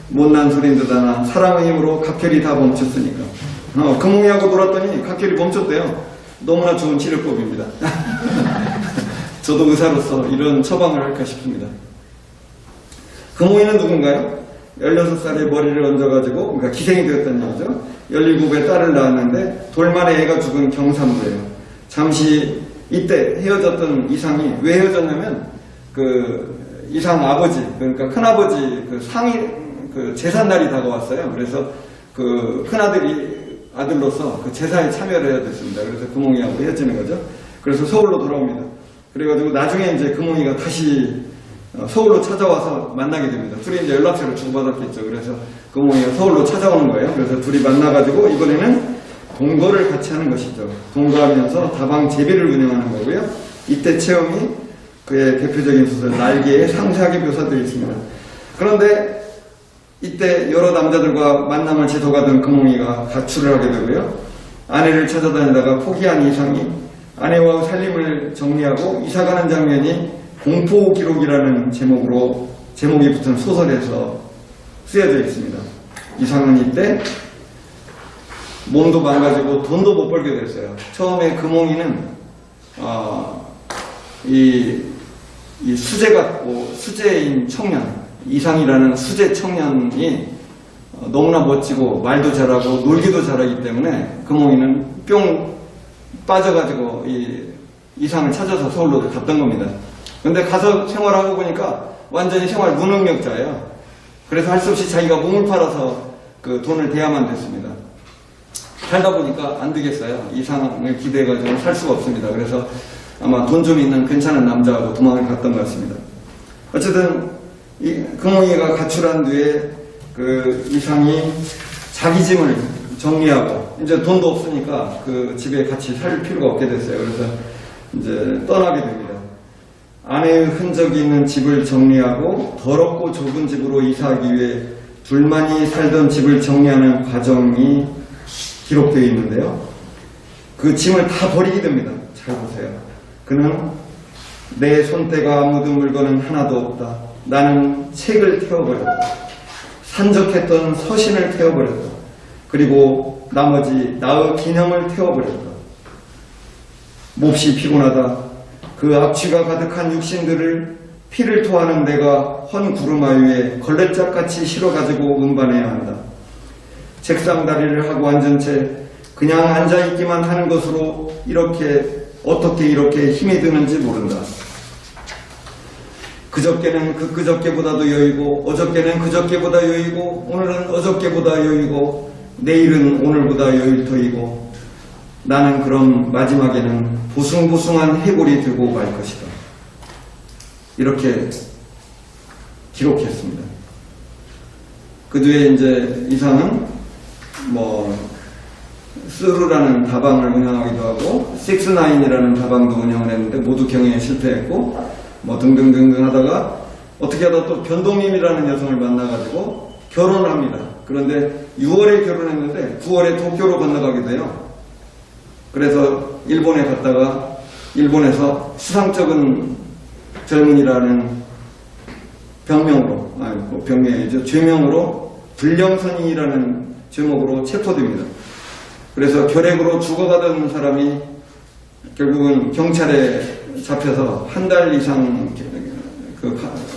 못난 소린 듯 하나 사랑의 힘으로 각혈이 다 멈췄으니까. 금홍이하고 놀았더니 각혈이 멈췄대요. 너무나 좋은 치료법입니다. 저도 의사로서 이런 처방을 할까 싶습니다. 금홍이는 누군가요? 16살에 머리를 얹어가지고 그러니까 기생이 되었다는 얘기죠. 17에 딸을 낳았는데 돌만에 애가 죽은 경산부예요. 잠시 이때 헤어졌던 이상이 왜 헤어졌냐면 그 이상 아버지 그러니까 큰아버지 그 상이 그 제삿날이 다가왔어요. 그래서 그 큰아들이 아들로서 그 제사에 참여를 해야 됐습니다. 그래서 금홍이하고 헤어지는 거죠. 그래서 서울로 돌아옵니다. 그래가지고 나중에 이제 금홍이가 다시 서울로 찾아와서 만나게 됩니다. 둘이 이제 연락처를 주고받았겠죠. 그래서 금홍이가 서울로 찾아오는 거예요. 그래서 둘이 만나가지고 이번에는 동거를 같이 하는 것이죠. 동거하면서 다방 제비를 운영하는 거고요. 이때 체험이 그의 대표적인 소설 날개에 상세하게 묘사되어 있습니다. 그런데 이때 여러 남자들과 만남을 지속하던 금홍이가 가출을 하게 되고요. 아내를 찾아다니다가 포기한 이상이 아내와 살림을 정리하고 이사가는 장면이 공포기록이라는 제목이 붙은 소설에서 쓰여져 있습니다. 이상은 이때 몸도 망가지고 돈도 못 벌게 됐어요. 처음에 금홍이는 이 수제 같고 수제인 청년 이상이라는 수제 청년이 너무나 멋지고 말도 잘하고 놀기도 잘하기 때문에 금홍이는 뿅 빠져가지고 이 이상을 찾아서 서울로 갔던 겁니다. 근데 가서 생활하고 보니까 완전히 생활 무능력자예요. 그래서 할 수 없이 자기가 몸을 팔아서 그 돈을 대야만 됐습니다. 살다 보니까 안 되겠어요. 이상을 기대해가지고 살 수가 없습니다. 그래서 아마 돈 좀 있는 괜찮은 남자하고 도망을 갔던 것 같습니다. 어쨌든 이 금홍이가 가출한 뒤에 그 이상이 자기 짐을 정리하고 이제 돈도 없으니까 그 집에 같이 살 필요가 없게 됐어요. 그래서 이제 떠나게 됩니다. 아내의 흔적이 있는 집을 정리하고 더럽고 좁은 집으로 이사하기 위해 둘만이 살던 집을 정리하는 과정이 기록되어 있는데요. 그 짐을 다 버리게 됩니다. 잘 보세요. 그는 내 손때가 묻은 물건은 하나도 없다. 나는 책을 태워버렸다. 산적했던 서신을 태워버렸다. 그리고 나머지 나의 기념을 태워버렸다. 몹시 피곤하다. 그 악취가 가득한 육신들을 피를 토하는 내가 헌 구루마 위에 걸레짝같이 실어가지고 운반해야 한다. 책상 다리를 하고 앉은 채 그냥 앉아있기만 하는 것으로 어떻게 이렇게 힘이 드는지 모른다. 그저께는 그저께보다도 여유고 어저께는 그저께보다 여유고 오늘은 어저께보다 여유고 내일은 오늘보다 여유일 터이고 나는 그럼 마지막에는 보숭보숭한 해골이 되고 말 것이다. 이렇게 기록했습니다. 그 뒤에 이제 이상은 스루라는 다방을 운영하기도 하고 식스나인이라는 다방도 운영을 했는데 모두 경영에 실패했고 등등등등 하다가 어떻게 하다 또 변동임이라는 여성을 만나가지고 결혼을 합니다. 그런데 6월에 결혼했는데 9월에 도쿄로 건너가게 돼요. 그래서 일본에 갔다가 일본에서 수상쩍은 젊은이라는 죄명으로 불령선이라는 제목으로 체포됩니다. 그래서 결핵으로 죽어가던 사람이 결국은 경찰에 잡혀서 한 달 이상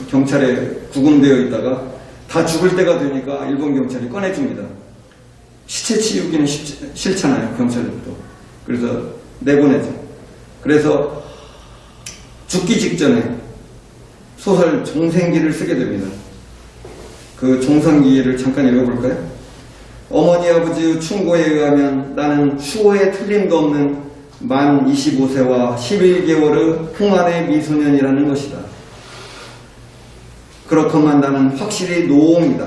경찰에 구금되어 있다가 다 죽을 때가 되니까 일본 경찰이 꺼내줍니다. 시체 치우기는 싫잖아요, 경찰들도. 그래서 내보내죠. 그래서 죽기 직전에 소설 종생기를 쓰게 됩니다. 그 종생기를 잠깐 읽어볼까요? 어머니 아버지의 충고에 의하면 나는 추호에 틀림도 없는 만 25세와 11개월의 풍안의 미소년이라는 것이다. 그렇건만 나는 확실히 노옹이다.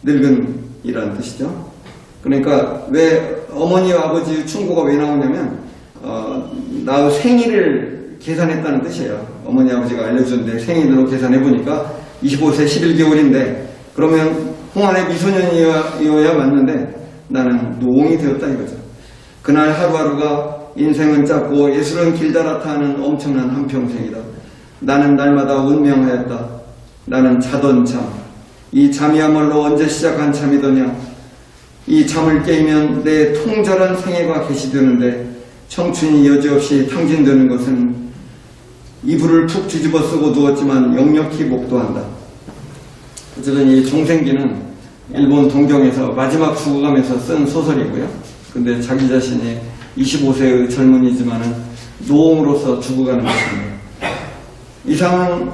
늙은이라는 뜻이죠. 그러니까 왜 어머니와 아버지의 충고가 왜 나오냐면 나의 생일을 계산했다는 뜻이에요. 어머니 아버지가 알려준 내 생일로 계산해보니까 25세 11개월인데 그러면 홍안의 미소년이어야 맞는데 나는 노옹이 되었다 이거죠. 그날 하루하루가 인생은 짧고 예술은 길다랗다 하는 엄청난 한평생이다. 나는 날마다 운명하였다. 나는 자던 잠. 이 잠이야말로 언제 시작한 잠이더냐. 이 잠을 깨면 내 통절한 생애가 개시되는데 청춘이 여지없이 탕진되는 것은 이불을 푹 뒤집어 쓰고 누웠지만 역력히 목도한다. 어쨌든 이 종생기는 일본 동경에서 마지막 죽어가면서 쓴 소설이고요. 근데 자기 자신이 25세의 젊은이지만은 노옹으로서 죽어가는 것입니다. 이상은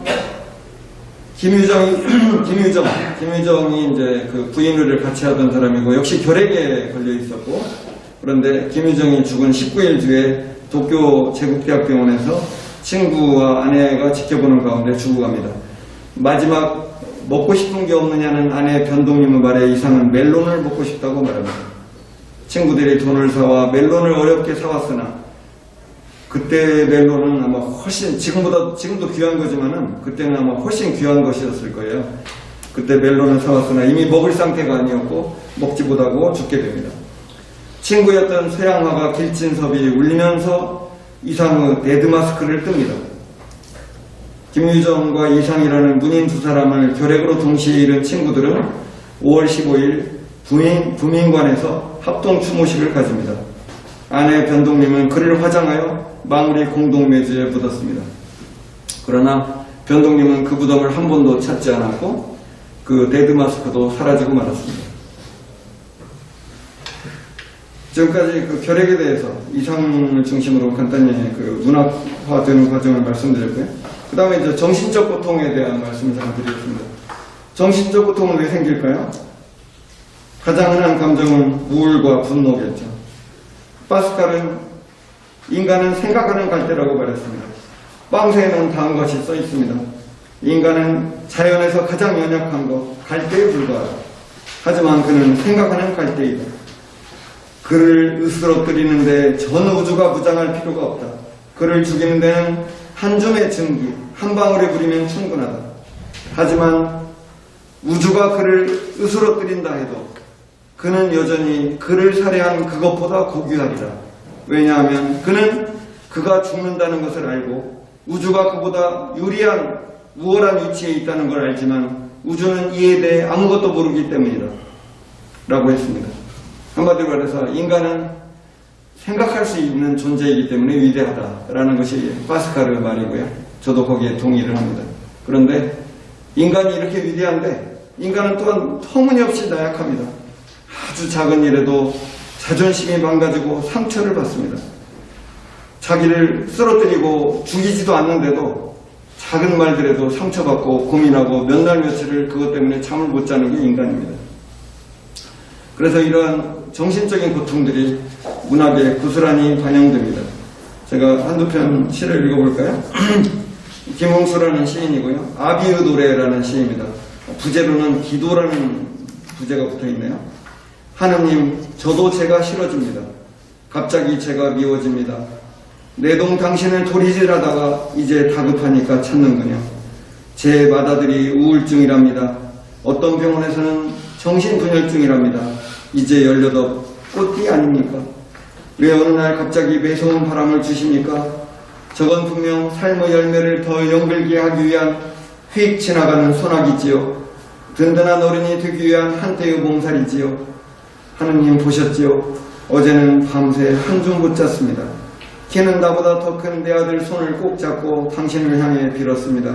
김유정이 이제 그 부인을 같이 하던 사람이고 역시 결핵에 걸려 있었고 그런데 김유정이 죽은 19일 뒤에 도쿄 제국대학병원에서 친구와 아내가 지켜보는 가운데 죽어갑니다. 마지막 먹고 싶은 게 없느냐는 아내 변동님의 말에 이상은 멜론을 먹고 싶다고 말합니다. 친구들이 돈을 사와 멜론을 어렵게 사왔으나 그때 멜론은 아마 훨씬 지금도 귀한 거지만은 그때는 아마 훨씬 귀한 것이었을 거예요. 그때 멜론을 사왔으나 이미 먹을 상태가 아니었고 먹지 못하고 죽게 됩니다. 친구였던 서양화가 길진섭이 울리면서 이상의 데드마스크를 뜹니다. 김유정과 이상이라는 문인 두 사람을 결핵으로 동시에 잃은 친구들은 5월 15일 부민관에서 합동 추모식을 가집니다. 아내 변동님은 그를 화장하여 마무리 공동묘지에 묻었습니다. 그러나 변동님은 그 무덤을 한 번도 찾지 않았고 그 데드마스크도 사라지고 말았습니다. 지금까지 그 결핵에 대해서 이상을 중심으로 간단히 그 문학화되는 과정을 말씀드렸고요. 그 다음에 이제 정신적 고통에 대한 말씀을 잘 드리겠습니다. 정신적 고통은 왜 생길까요? 가장 흔한 감정은 우울과 분노겠죠. 파스칼은 인간은 생각하는 갈대라고 말했습니다. 빵세에는 다음 것이 써 있습니다. 인간은 자연에서 가장 연약한 것, 갈대에 불과하다. 하지만 그는 생각하는 갈대이다. 그를 으스러뜨리는데 전 우주가 무장할 필요가 없다. 그를 죽이는 데는 한 줌의 증기, 한 방울의 불이면 충분하다. 하지만 우주가 그를 으스러뜨린다 해도 그는 여전히 그를 살해한 그것보다 고귀하리라. 왜냐하면 그는 그가 죽는다는 것을 알고 우주가 그보다 유리한 우월한 위치에 있다는 걸 알지만 우주는 이에 대해 아무것도 모르기 때문이다 라고 했습니다. 한마디로 말해서 인간은 생각할 수 있는 존재이기 때문에 위대하다라는 것이 파스칼의 말이고요. 저도 거기에 동의를 합니다. 그런데 인간이 이렇게 위대한데 인간은 또한 터무니없이 나약합니다. 아주 작은 일에도 자존심이 망가지고 상처를 받습니다. 자기를 쓰러뜨리고 죽이지도 않는데도 작은 말들에도 상처받고 고민하고 몇 날 며칠을 그것 때문에 잠을 못 자는 게 인간입니다. 그래서 이러한 정신적인 고통들이 문학에 고스란히 반영됩니다. 제가 한두 편 시를 읽어볼까요? 김홍수라는 시인이고요. 아비의 노래라는 시입니다. 부제로는 기도라는 부제가 붙어있네요. 하느님, 저도 제가 싫어집니다. 갑자기 제가 미워집니다. 내동 당신을 도리질하다가 이제 다급하니까 찾는군요. 제 맏아들이 우울증이랍니다. 어떤 병원에서는 정신분열증이랍니다. 이제 18 꽃띠 아닙니까? 왜 어느 날 갑자기 매서운 바람을 주십니까? 저건 분명 삶의 열매를 더 연글게 하기 위한 휙 지나가는 소나기지요. 든든한 어른이 되기 위한 한때의 몸살이지요. 하느님 보셨지요? 어제는 밤새 한숨 못 잤습니다. 걔는 나보다 더 큰 내 아들 손을 꼭 잡고 당신을 향해 빌었습니다.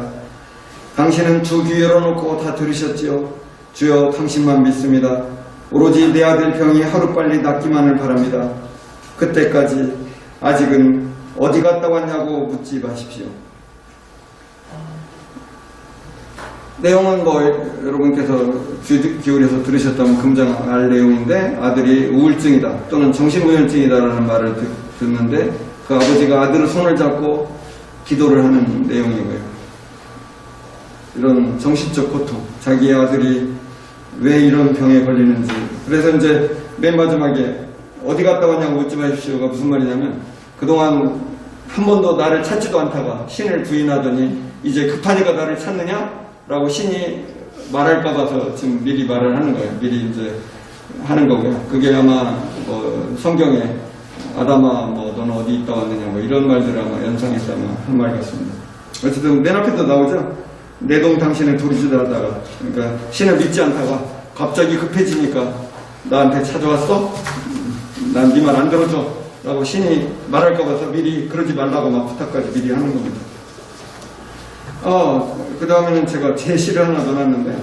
당신은 두 귀 열어놓고 다 들으셨지요? 주여 당신만 믿습니다. 오로지 내 아들 병이 하루빨리 낫기만을 바랍니다. 그때까지 아직은 어디 갔다 왔냐고 묻지 마십시오. 내용은 뭐 여러분께서 귀 기울여서 들으셨다면 금방 알 내용인데 아들이 우울증이다 또는 정신분열증이다라는 말을 듣는데 그 아버지가 아들의 손을 잡고 기도를 하는 내용이고요. 이런 정신적 고통, 자기의 아들이 왜 이런 병에 걸리는지. 그래서 이제 맨 마지막에 어디 갔다 왔냐고 묻지 마십시오가 무슨 말이냐면 그동안 한 번도 나를 찾지도 않다가 신을 부인하더니 이제 급하니까 나를 찾느냐? 라고 신이 말할까 봐서 지금 미리 말을 하는 거예요. 미리 이제 하는 거고요. 그게 아마 뭐 성경에 아담아 뭐 너는 어디 있다 왔느냐 뭐 이런 말들을 아마 연상해서 아마 한 말 같습니다. 어쨌든 맨 앞에도 나오죠. 내동 당신을 도리질하다가 그러니까 신을 믿지 않다가 갑자기 급해지니까 나한테 찾아왔어? 난 네 말 안 들어줘 라고 신이 말할까 봐서 미리 그러지 말라고 막 부탁까지 미리 하는 겁니다. 그 다음에는 제가 제 시를 하나 넣어놨는데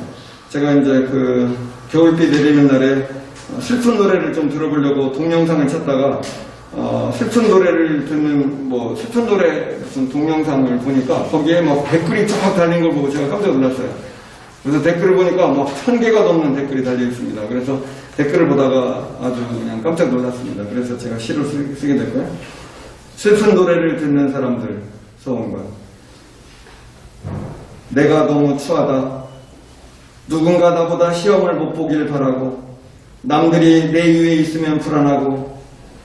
제가 이제 그 겨울비 내리는 날에 슬픈 노래를 좀 들어보려고 동영상을 찾다가 슬픈 노래를 듣는 뭐 슬픈 노래 무슨 동영상을 보니까 거기에 막 댓글이 쫙 달린 걸 보고 제가 깜짝 놀랐어요. 그래서 댓글을 보니까 막 1000개가 넘는 댓글이 달려 있습니다. 그래서 댓글을 보다가 아주 그냥 깜짝 놀랐습니다. 그래서 제가 시를 쓰게 됐고요. 슬픈 노래를 듣는 사람들 서원과 내가 너무 추하다. 누군가 나보다 시험을 못 보길 바라고 남들이 내 위에 있으면 불안하고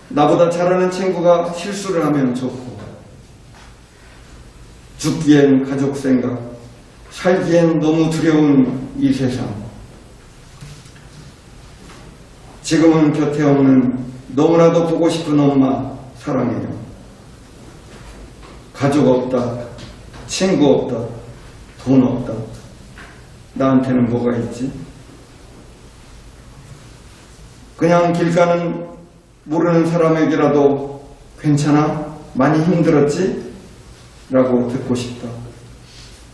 나보다 잘하는 친구가 실수를 하면 좋고 죽기엔 가족 생각 살기엔 너무 두려운 이 세상 지금은 곁에 없는 너무나도 보고 싶은 엄마 사랑해요. 가족 없다. 친구 없다. 돈 없다. 나한테는 뭐가 있지? 그냥 길 가는 모르는 사람에게라도 괜찮아? 많이 힘들었지? 라고 듣고 싶다.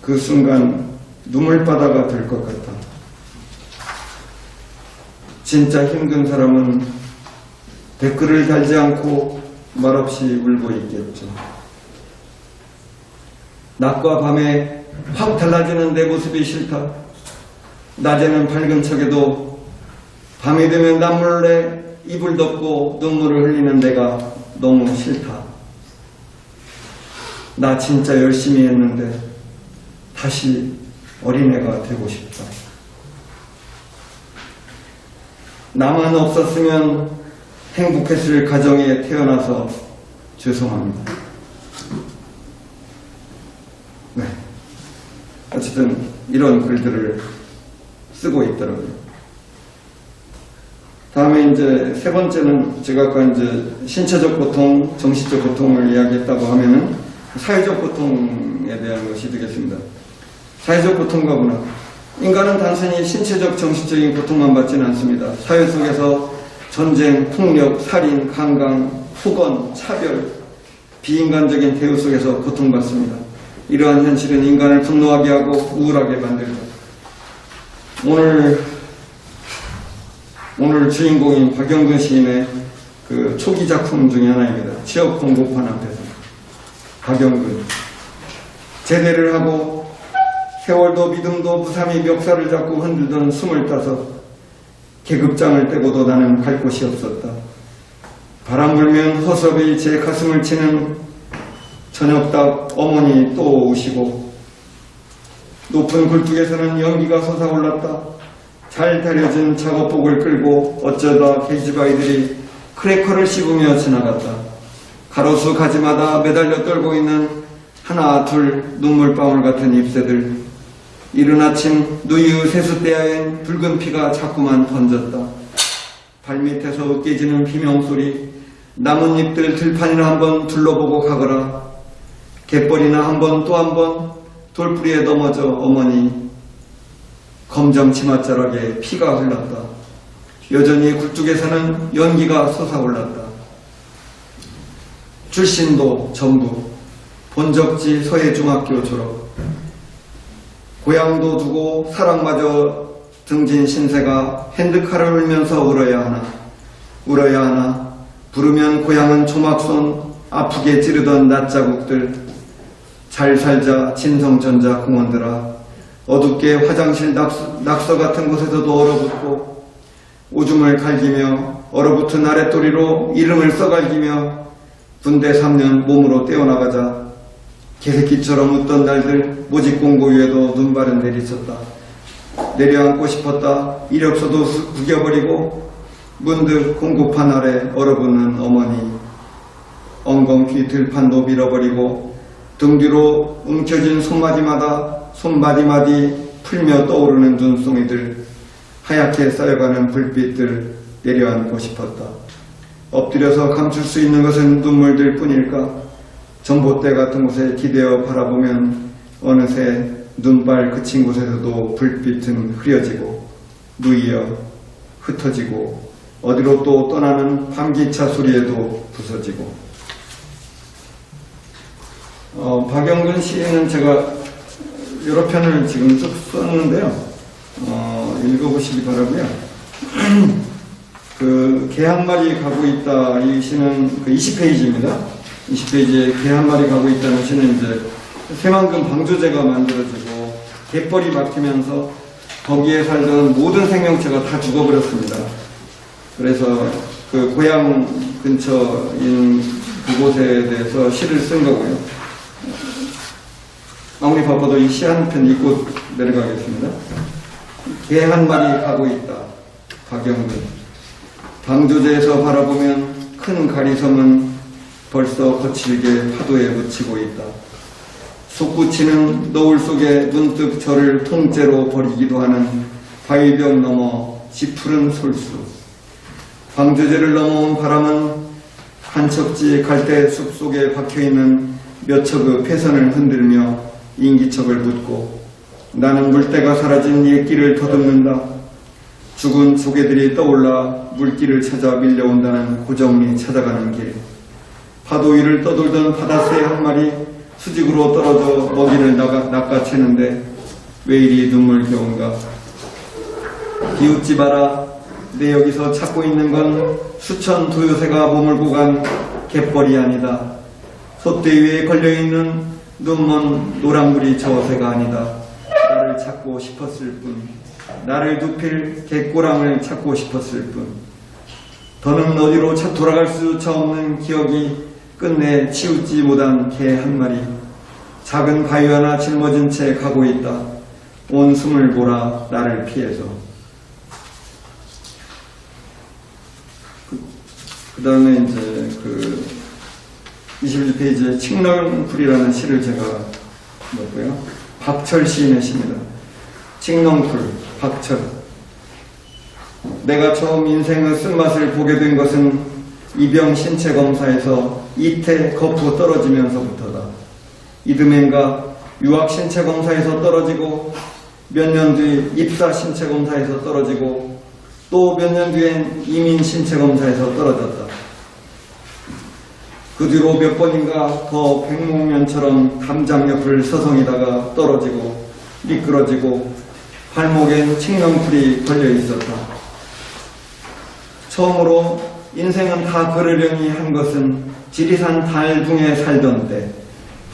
그 순간 눈물바다가 될 것 같아. 진짜 힘든 사람은 댓글을 달지 않고 말없이 울고 있겠죠. 낮과 밤에 확 달라지는 내 모습이 싫다. 낮에는 밝은 척에도 밤이 되면 남몰래 이불 덮고 눈물을 흘리는 내가 너무 싫다. 나 진짜 열심히 했는데 다시 어린애가 되고 싶다. 나만 없었으면 행복했을 가정에 태어나서 죄송합니다. 네. 어쨌든 이런 글들을 쓰고 있더라고요. 다음에 이제 세 번째는 제가 아까 이제 신체적 고통, 정신적 고통을 이야기했다고 하면은 사회적 고통에 대한 것이 되겠습니다. 사회적 고통과 문화. 인간은 단순히 신체적, 정신적인 고통만 받지는 않습니다. 사회 속에서 전쟁, 폭력, 살인, 강간, 폭언, 차별, 비인간적인 대우 속에서 고통받습니다. 이러한 현실은 인간을 분노하게 하고 우울하게 만들죠. 오늘 주인공인 박영근 시인의 그 초기 작품 중에 하나입니다. 취업 공고판 앞에서 박영근 제대를 하고 세월도 믿음도 무삼히 멱살을 잡고 흔들던 25 계급장을 떼고도 나는 갈 곳이 없었다. 바람 불면 허섭이 제 가슴을 치는 저녁답 어머니 또 오시고 높은 굴뚝에서는 연기가 솟아올랐다. 잘 다려진 작업복을 끌고 어쩌다 계집아이들이 크래커를 씹으며 지나갔다. 가로수 가지마다 매달려 떨고 있는 하나 둘 눈물방울 같은 잎새들. 이른 아침 누이의 세숫대야엔 붉은 피가 자꾸만 번졌다. 발밑에서 으깨지는 비명소리. 나뭇잎들 들판이나 한번 둘러보고 가거라. 갯벌이나 한번 또 한번 돌뿌리에 넘어져 어머니 검정 치맛자락에 피가 흘렀다. 여전히 굴뚝에서는 연기가 솟아올랐다. 출신도 전부, 본적지 서해중학교 졸업. 고향도 두고 사랑마저 등진 신세가 핸드카를 울면서 울어야 하나. 부르면 고향은 조막손 아프게 찌르던 낯자국들. 잘 살자 진성전자 공원들아. 어둡게 화장실 낙서 같은 곳에서도 얼어붙고 오줌을 갈기며 얼어붙은 아랫도리로 이름을 써갈기며 군대 3년 몸으로 떼어나가자 개새끼처럼 웃던 날들 모집 공고 위에도 눈발은 내리쳤다. 내려앉고 싶었다. 이력서도 구겨버리고 문득 공고판 아래 얼어붙는 어머니. 엉겅퀴 들판도 밀어버리고 등 뒤로 움켜진 손마디마디 풀며 떠오르는 눈송이들. 하얗게 쌓여가는 불빛들. 내려앉고 싶었다. 엎드려서 감출 수 있는 것은 눈물들 뿐일까? 전봇대 같은 곳에 기대어 바라보면 어느새 눈발 그친 곳에서도 불빛은 흐려지고 누이어 흩어지고 어디로 또 떠나는 밤기차 소리에도 부서지고. 박영근 시인은 제가 여러 편을 지금 쭉 썼는데요. 읽어보시기 바라고요. 그 개 한 마리 가고 있다. 이 시는 그 20페이지입니다. 20페이지에 개 한 마리 가고 있다는 시는 이제 새만금 방조제가 만들어지고 갯벌이 막히면서 거기에 살던 모든 생명체가 다 죽어버렸습니다. 그래서 그 고향 근처인 그곳에 대해서 시를 쓴 거고요. 아무리 바빠도 이 시 한 편 읽고 내려가겠습니다. 개 한 마리 가고 있다. 박영근. 방조제에서 바라보면 큰 가리섬은 벌써 거칠게 파도에 묻히고 있다. 솟구치는 노을 속에 문득 저를 통째로 버리기도 하는 바위벽 너머 지푸른 솔수. 방조제를 넘어온 바람은 한 척지 갈대 숲 속에 박혀있는 몇 척의 폐선을 흔들며 인기척을 묻고 나는 물때가 사라진 옛길을 더듬는다. 죽은 조개들이 떠올라 물길을 찾아 밀려온다는 고정리 찾아가는 길. 파도 위를 떠돌던 바다새 한 마리 수직으로 떨어져 먹이를 낚아채는데 왜 이리 눈물겨운가. 비웃지 마라. 내 여기서 찾고 있는 건 수천 도요새가 머물고 간 갯벌이 아니다. 솥대 위에 걸려있는 눈먼 노란물이 저새가 아니다. 나를 찾고 싶었을 뿐. 나를 눕힐 갯고랑을 찾고 싶었을 뿐. 더는 어디로 돌아갈 수차 없는 기억이 끝내 치우지 못한 개 한 마리. 작은 바위 하나 짊어진 채 가고 있다. 온 숨을 몰아 나를 피해서. 그 다음에 이제 그 21페이지에 칡렁풀이라는 시를 제가 넣었고요. 박철 시인의 시입니다. 칡렁풀, 박철. 내가 처음 인생의 쓴맛을 보게 된 것은 이병 신체 검사에서 이태 거푸 떨어지면서부터다. 이듬해인가 유학 신체 검사에서 떨어지고 몇 년 뒤 입사 신체 검사에서 떨어지고 또 몇 년 뒤엔 이민 신체 검사에서 떨어졌다. 그 뒤로 몇 번인가 더 백목면처럼 담장 옆을 서성이다가 떨어지고 미끄러지고 발목엔 칡렁풀이 걸려 있었다. 처음으로 인생은 다 그러려니 한 것은 지리산 달중에 살던 때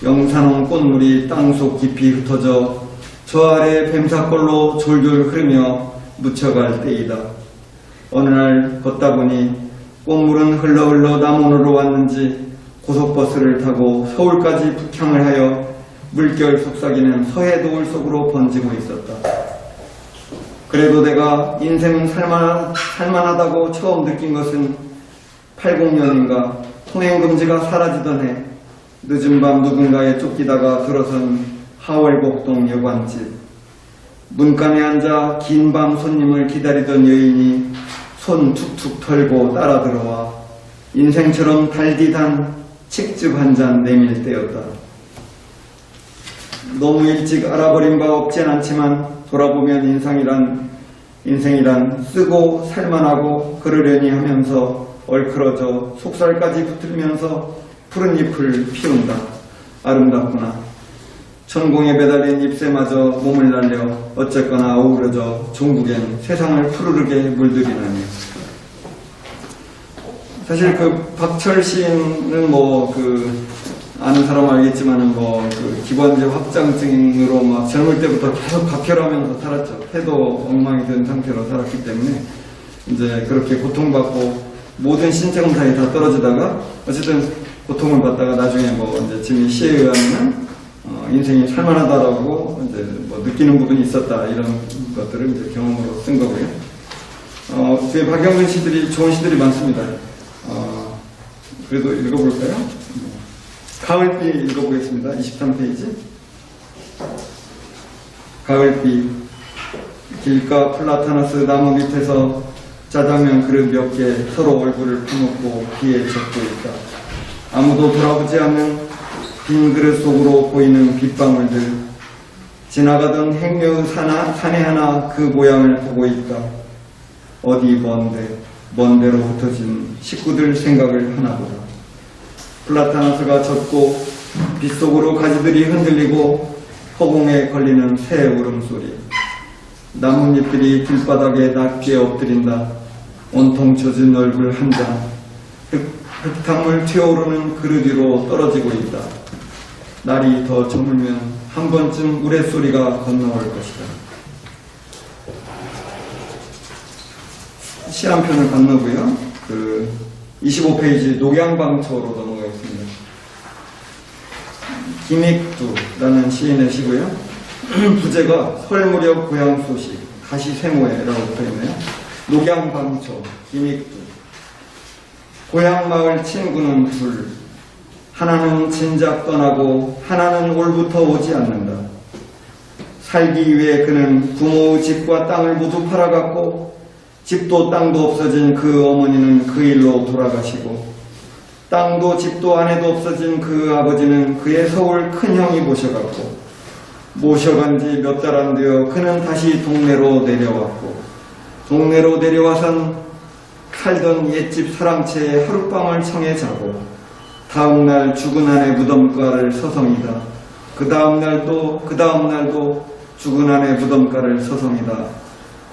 영산홍 꽃물이 땅속 깊이 흩어져 저 아래 뱀사골로 졸졸 흐르며 묻혀갈 때이다. 어느 날 걷다 보니 꽃물은 흘러 남원으로 왔는지 고속버스를 타고 서울까지 북향을 하여 물결 속삭이는 서해도울 속으로 번지고 있었다. 그래도 내가 인생은 살만하다고 처음 느낀 것은 80년인가 통행금지가 사라지던 해 늦은 밤 누군가에 쫓기다가 들어선 하월곡동 여관집. 문간에 앉아 긴 밤 손님을 기다리던 여인이 손 툭툭 털고 따라 들어와 인생처럼 달디단 칡즙 한 잔 내밀 때였다. 너무 일찍 알아버린 바 없진 않지만 돌아보면 인생이란 쓰고 살만하고 그러려니 하면서 얼크러져 속살까지 붙으면서 푸른 잎을 피운다. 아름답구나. 천공에 배달린 잎새마저 몸을 날려 어쨌거나 어우러져 종국엔 세상을 푸르르게 물들이나니. 사실 그 박철 시인은 아는 사람은 알겠지만은 기관지 확장증으로 막 젊을 때부터 계속 박혈하면서 살았죠. 폐도 엉망이 된 상태로 살았기 때문에 이제 그렇게 고통받고 모든 신체 검사에 다 떨어지다가 어쨌든 고통을 받다가 나중에 이제 지금 시에 의하면 인생이 살만하다라고 이제 느끼는 부분이 있었다 이런 것들을 이제 경험으로 쓴 거고요. 뒤에 박영근 시들이 좋은 시들이 많습니다. 그래도 읽어볼까요? 가을비 읽어보겠습니다. 23페이지. 가을비. 길가 플라타너스 나무 밑에서 짜장면 그릇 몇 개 서로 얼굴을 파묻고 비에 젖고 있다. 아무도 돌아보지 않는 빈 그릇 속으로 보이는 빗방울들. 지나가던 행여의 산에 하나 그 모양을 보고 있다. 어디 먼 데로 흩어진 식구들 생각을 하나보다. 플라타너스가 젖고 빗속으로 가지들이 흔들리고 허공에 걸리는 새 울음소리. 나뭇잎들이 길바닥에 낮게 엎드린다. 온통 젖은 얼굴 한 장. 흙탕물 튀어오르는 그릇 위로 떨어지고 있다. 날이 더 저물면 한 번쯤 우레소리가 건너올 것이다. 시 한 편을 건너고요. 25페이지 녹양방초로 넘어가겠습니다. 김익두라는 시인의 시고요. 부제가 설무렵 고향 소식, 다시 세모에라고 붙어있네요. 녹양방초, 김익두. 고향 마을 친구는 둘. 하나는 진작 떠나고 하나는 올부터 오지 않는다. 살기 위해 그는 부모의 집과 땅을 모두 팔아갔고 집도 땅도 없어진 그 어머니는 그 일로 돌아가시고 땅도 집도 아내도 없어진 그 아버지는 그의 서울 큰형이 모셔갔고 모셔간 지 몇 달 안 되어 그는 다시 동네로 내려왔고 동네로 내려와선 살던 옛집 사랑채에 하룻밤을 청해 자고 다음날 죽은 아내 무덤가를 서성이다. 그 다음날도 죽은 아내 무덤가를 서성이다.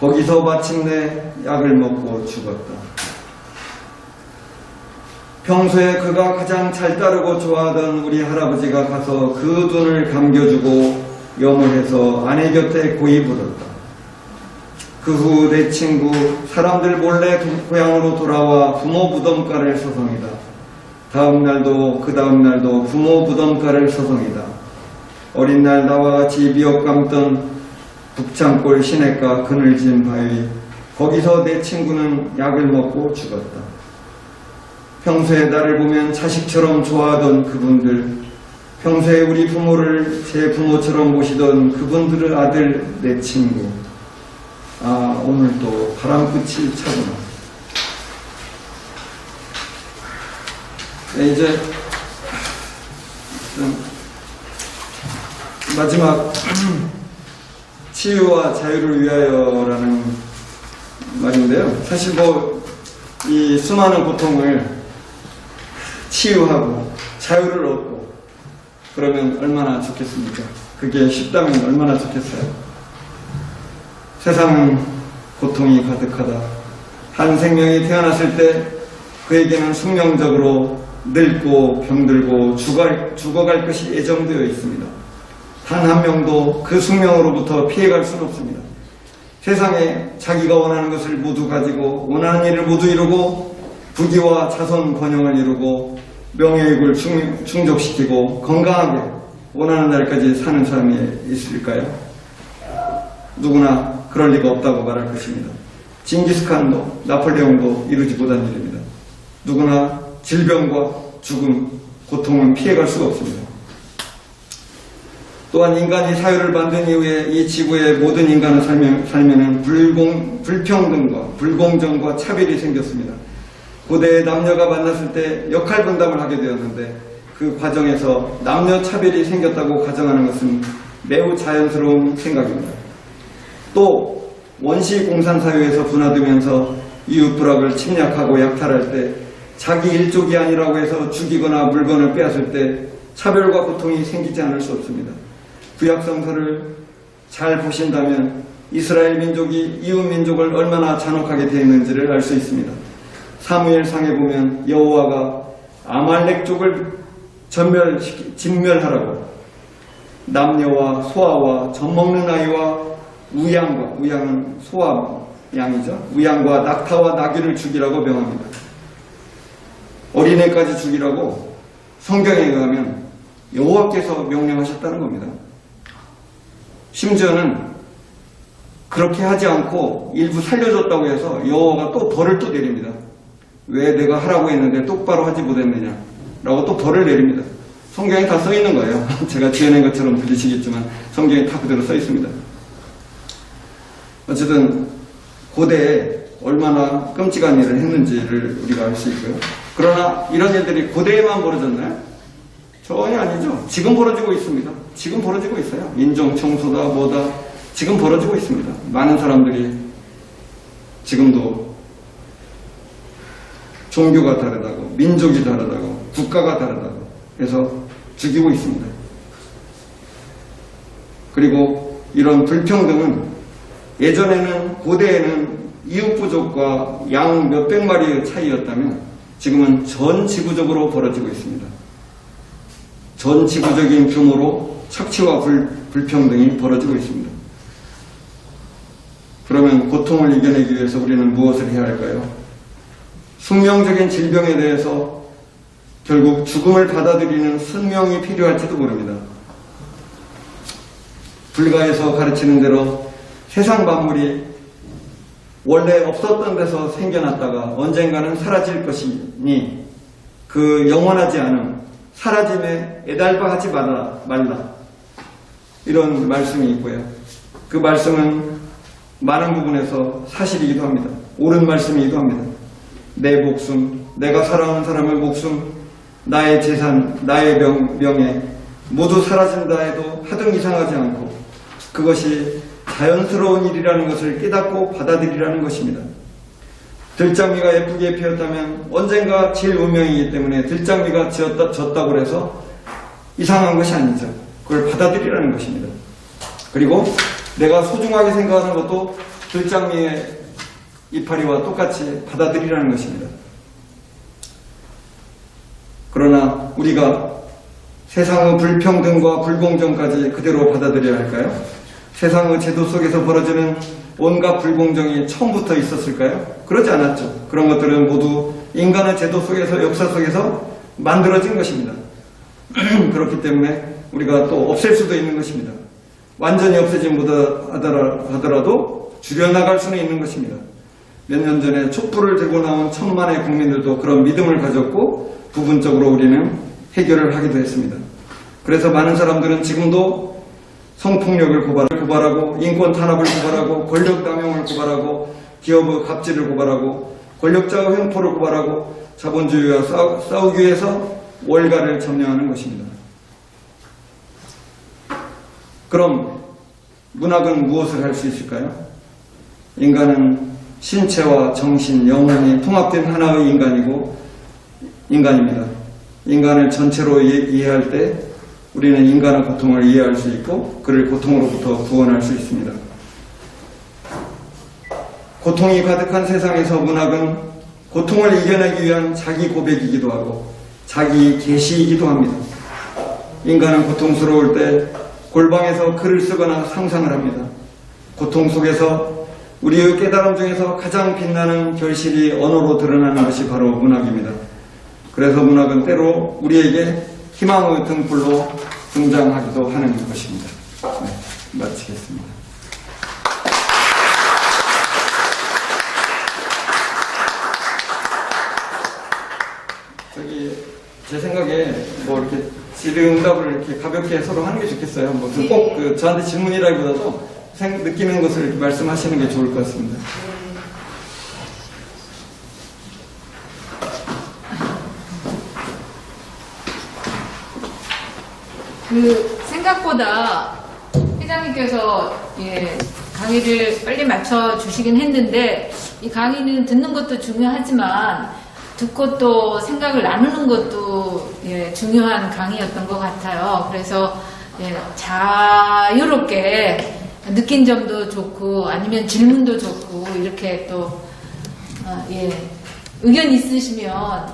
거기서 마침내 약을 먹고 죽었다. 평소에 그가 가장 잘 따르고 좋아하던 우리 할아버지가 가서 그 돈을 감겨주고 염을 해서 아내 곁에 고이 물었다. 그 후 내 친구 사람들 몰래 고향으로 돌아와 부모 무덤가를 서성이다. 다음날도 그 다음날도 부모 무덤가를 서성이다. 어린 날 나와 같이 미역 감던 북창골 시냇가 그늘진 바위 거기서 내 친구는 약을 먹고 죽었다. 평소에 나를 보면 자식처럼 좋아하던 그분들, 평소에 우리 부모를 제 부모처럼 모시던 그분들의 아들, 내 친구. 아, 오늘 또 바람끝이 차구나. 네, 이제 마지막 치유와 자유를 위하여라는 말인데요. 사실 이 수많은 고통을 치유하고 자유를 얻고 그러면 얼마나 좋겠습니까? 그게 쉽다면 얼마나 좋겠어요? 세상은 고통이 가득하다. 한 생명이 태어났을 때 그에게는 숙명적으로 늙고 병들고 죽어갈 것이 예정되어 있습니다. 단 한 명도 그 숙명으로부터 피해갈 수는 없습니다. 세상에 자기가 원하는 것을 모두 가지고 원하는 일을 모두 이루고 부귀와 자손 번영을 이루고 명예욕을 충족시키고 건강하게 원하는 날까지 사는 사람이 있을까요? 누구나 그럴 리가 없다고 말할 것입니다. 징기스칸도 나폴레옹도 이루지 못한 일입니다. 누구나 질병과 죽음, 고통은 피해갈 수가 없습니다. 또한 인간이 사회를 만든 이후에 이 지구의 모든 인간을 살면은 불평등과 불공정과 차별이 생겼습니다. 고대의 남녀가 만났을 때 역할 분담을 하게 되었는데 그 과정에서 남녀 차별이 생겼다고 가정하는 것은 매우 자연스러운 생각입니다. 또 원시 공산 사회에서 분화되면서 이웃 부락을 침략하고 약탈할 때 자기 일족이 아니라고 해서 죽이거나 물건을 빼앗을 때 차별과 고통이 생기지 않을 수 없습니다. 구약 성서를 잘 보신다면 이스라엘 민족이 이웃 민족을 얼마나 잔혹하게 대했는지를 알 수 있습니다. 사무엘상에 보면 여호와가 아말렉족을 진멸하라고 남녀와 소아와 젖먹는 아이와 우양은 소아 양이죠. 우양과 낙타와 나귀를 죽이라고 명합니다. 어린애까지 죽이라고 성경에 의하면 여호와께서 명령하셨다는 겁니다. 심지어는 그렇게 하지 않고 일부 살려줬다고 해서 여호와가 또 벌을 또 내립니다. 왜 내가 하라고 했는데 똑바로 하지 못했느냐 라고 또 벌을 내립니다. 성경에 다 써 있는 거예요. 제가 지어낸 것처럼 들리시겠지만 성경에 다 그대로 써 있습니다. 어쨌든 고대에 얼마나 끔찍한 일을 했는지를 우리가 알 수 있고요. 그러나 이런 일들이 고대에만 벌어졌나요? 전혀 아니죠. 지금 벌어지고 있습니다. 지금 벌어지고 있어요. 인종 청소다 뭐다 지금 벌어지고 있습니다. 많은 사람들이 지금도 종교가 다르다고 민족이 다르다고 국가가 다르다고 해서 죽이고 있습니다. 그리고 이런 불평등은 예전에는 고대에는 이웃부족과 양 몇백 마리의 차이였다면 지금은 전 지구적으로 벌어지고 있습니다. 전 지구적인 규모로 착취와 불평등이 벌어지고 있습니다. 그러면 고통을 이겨내기 위해서 우리는 무엇을 해야 할까요? 숙명적인 질병에 대해서 결국 죽음을 받아들이는 순명이 필요할지도 모릅니다. 불가에서 가르치는 대로 세상 만물이 원래 없었던 데서 생겨났다가 언젠가는 사라질 것이니 그 영원하지 않은 사라짐에 애달파하지 말라. 이런 말씀이 있고요. 그 말씀은 많은 부분에서 사실이기도 합니다. 옳은 말씀이기도 합니다. 내 목숨, 내가 사랑하는 사람의 목숨, 나의 재산, 나의 명예 모두 사라진다 해도 하등 이상하지 않고 그것이 자연스러운 일이라는 것을 깨닫고 받아들이라는 것입니다. 들장미가 예쁘게 피었다면 언젠가 질 운명이기 때문에 들장미가 졌다고 해서 이상한 것이 아니죠. 그걸 받아들이라는 것입니다. 그리고 내가 소중하게 생각하는 것도 들장미의 이파리와 똑같이 받아들이라는 것입니다. 그러나 우리가 세상의 불평등과 불공정까지 그대로 받아들여야 할까요? 세상의 제도 속에서 벌어지는 온갖 불공정이 처음부터 있었을까요? 그러지 않았죠. 그런 것들은 모두 인간의 제도 속에서 역사 속에서 만들어진 것입니다. 그렇기 때문에 우리가 또 없앨 수도 있는 것입니다. 완전히 없애지 못하더라도 줄여나갈 수는 있는 것입니다. 몇 년 전에 촛불을 들고 나온 천만의 국민들도 그런 믿음을 가졌고 부분적으로 우리는 해결을 하기도 했습니다. 그래서 많은 사람들은 지금도 성폭력을 고발하고 인권 탄압을 고발하고 권력 남용을 고발하고 기업의 갑질을 고발하고 권력자의 횡포를 고발하고 자본주의와 싸우기 위해서 월가를 점령하는 것입니다. 그럼 문학은 무엇을 할 수 있을까요? 인간은 신체와 정신, 영혼이 통합된 하나의 인간입니다. 인간을 전체로 이해할 때 우리는 인간의 고통을 이해할 수 있고 그를 고통으로부터 구원할 수 있습니다. 고통이 가득한 세상에서 문학은 고통을 이겨내기 위한 자기 고백이기도 하고 자기 계시이기도 합니다. 인간은 고통스러울 때 골방에서 글을 쓰거나 상상을 합니다. 고통 속에서 우리의 깨달음 중에서 가장 빛나는 결실이 언어로 드러나는 것이 바로 문학입니다. 그래서 문학은 때로 우리에게 희망의 등불로 등장하기도 하는 것입니다. 네, 마치겠습니다. 제 생각에 뭐 이렇게 질의응답을 이렇게 가볍게 서로 하는 게 좋겠어요. 뭐 꼭 저한테 질문이라기보다도 느끼는 것을 이렇게 말씀하시는 게 좋을 것 같습니다. 생각보다 회장님께서 강의를 빨리 맞춰 주시긴 했는데 이 강의는 듣는 것도 중요하지만 듣고 또 생각을 나누는 것도 중요한 강의였던 것 같아요. 그래서 자유롭게 느낀 점도 좋고 아니면 질문도 좋고 이렇게 또 의견 있으시면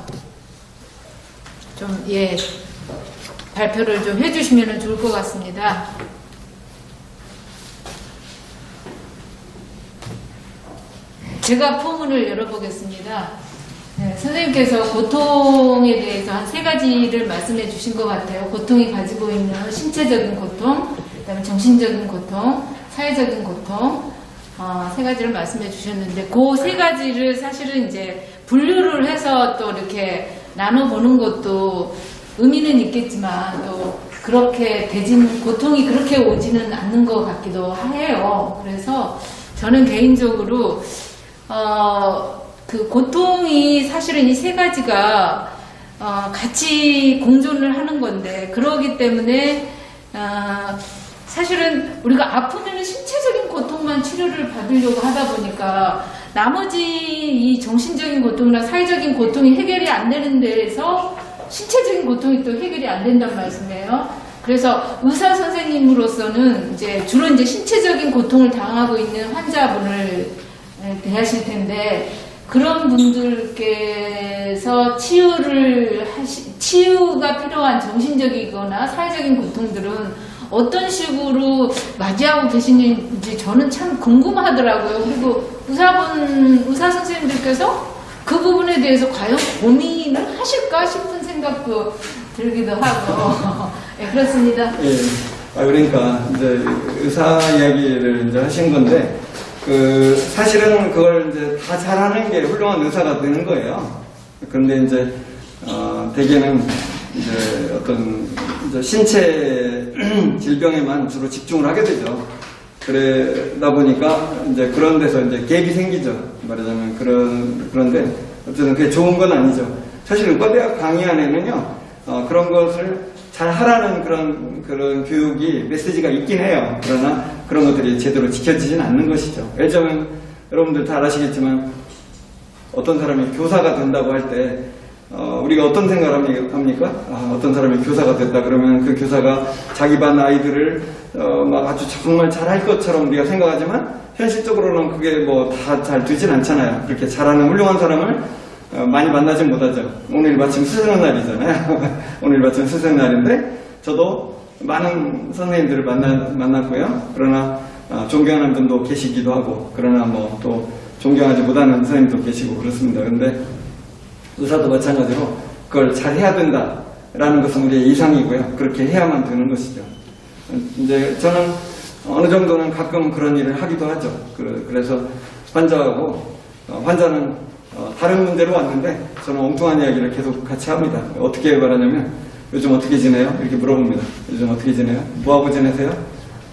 좀 발표를 좀 해주시면 좋을 것 같습니다. 제가 포문을 열어보겠습니다. 선생님께서 고통에 대해서 한 3가지를 말씀해 주신 것 같아요. 고통이 가지고 있는 신체적인 고통, 그다음에 정신적인 고통, 사회적인 고통, 3가지를 말씀해 주셨는데 그 3가지를 사실은 이제 분류를 해서 또 이렇게 나눠보는 것도 의미는 있겠지만 또 그렇게 고통이 그렇게 오지는 않는 것 같기도 해요. 그래서 저는 개인적으로 그 고통이 사실은 이 3가지가 같이 공존을 하는 건데 그러기 때문에 사실은 우리가 아프면 신체적인 고통만 치료를 받으려고 하다 보니까 나머지 이 정신적인 고통이나 사회적인 고통이 해결이 안 되는 데에서 신체적인 고통이 또 해결이 안 된다는 말씀이에요. 그래서 의사 선생님으로서는 주로 신체적인 고통을 당하고 있는 환자분을 대하실 텐데 그런 분들께서 치유가 필요한 정신적이거나 사회적인 고통들은 어떤 식으로 맞이하고 계시는지 저는 참 궁금하더라고요. 그리고 의사 선생님들께서 그 부분에 대해서 과연 고민을 하실까 싶은 생각도 들기도 하고. 네, 그렇습니다. 예. 그러니까 이제 의사 이야기를 이제 하신 건데 사실은 그걸 이제 다 잘하는 게 훌륭한 의사가 되는 거예요. 그런데 이제 대개는 이제 어떤 신체 질병에만 주로 집중을 하게 되죠. 그러다 보니까 이제 그런 데서 이제 갭이 생기죠. 말하자면 그런데 어쨌든 그게 좋은 건 아니죠. 사실 의과대학 강의 안에는요, 그런 것을 잘 하라는 그런 교육이 메시지가 있긴 해요. 그러나 그런 것들이 제대로 지켜지진 않는 것이죠. 예를 들면 여러분들 다 아시겠지만 어떤 사람이 교사가 된다고 할 때 우리가 어떤 생각을 합니까? 어떤 사람이 교사가 됐다 그러면 그 교사가 자기 반 아이들을 막 아주 정말 잘할 것처럼 우리가 생각하지만 현실적으로는 그게 뭐 다 잘 되진 않잖아요. 그렇게 잘하는 훌륭한 사람을 많이 만나진 못하죠. 오늘 마침 스승날이잖아요. 오늘 마침 스승날인데 저도 많은 선생님들을 만났고요. 그러나 존경하는 분도 계시기도 하고 그러나 뭐 또 존경하지 못하는 선생님도 계시고 그렇습니다. 근데 의사도 마찬가지로 그걸 잘 해야 된다라는 것은 우리의 이상이고요. 그렇게 해야만 되는 것이죠. 이제 저는 어느 정도는 가끔 그런 일을 하기도 하죠. 그래서 환자하고 환자는 다른 문제로 왔는데 저는 엉뚱한 이야기를 계속 같이 합니다. 어떻게 말하냐면 요즘 어떻게 지내요? 이렇게 물어봅니다. 요즘 어떻게 지내요? 뭐하고 지내세요?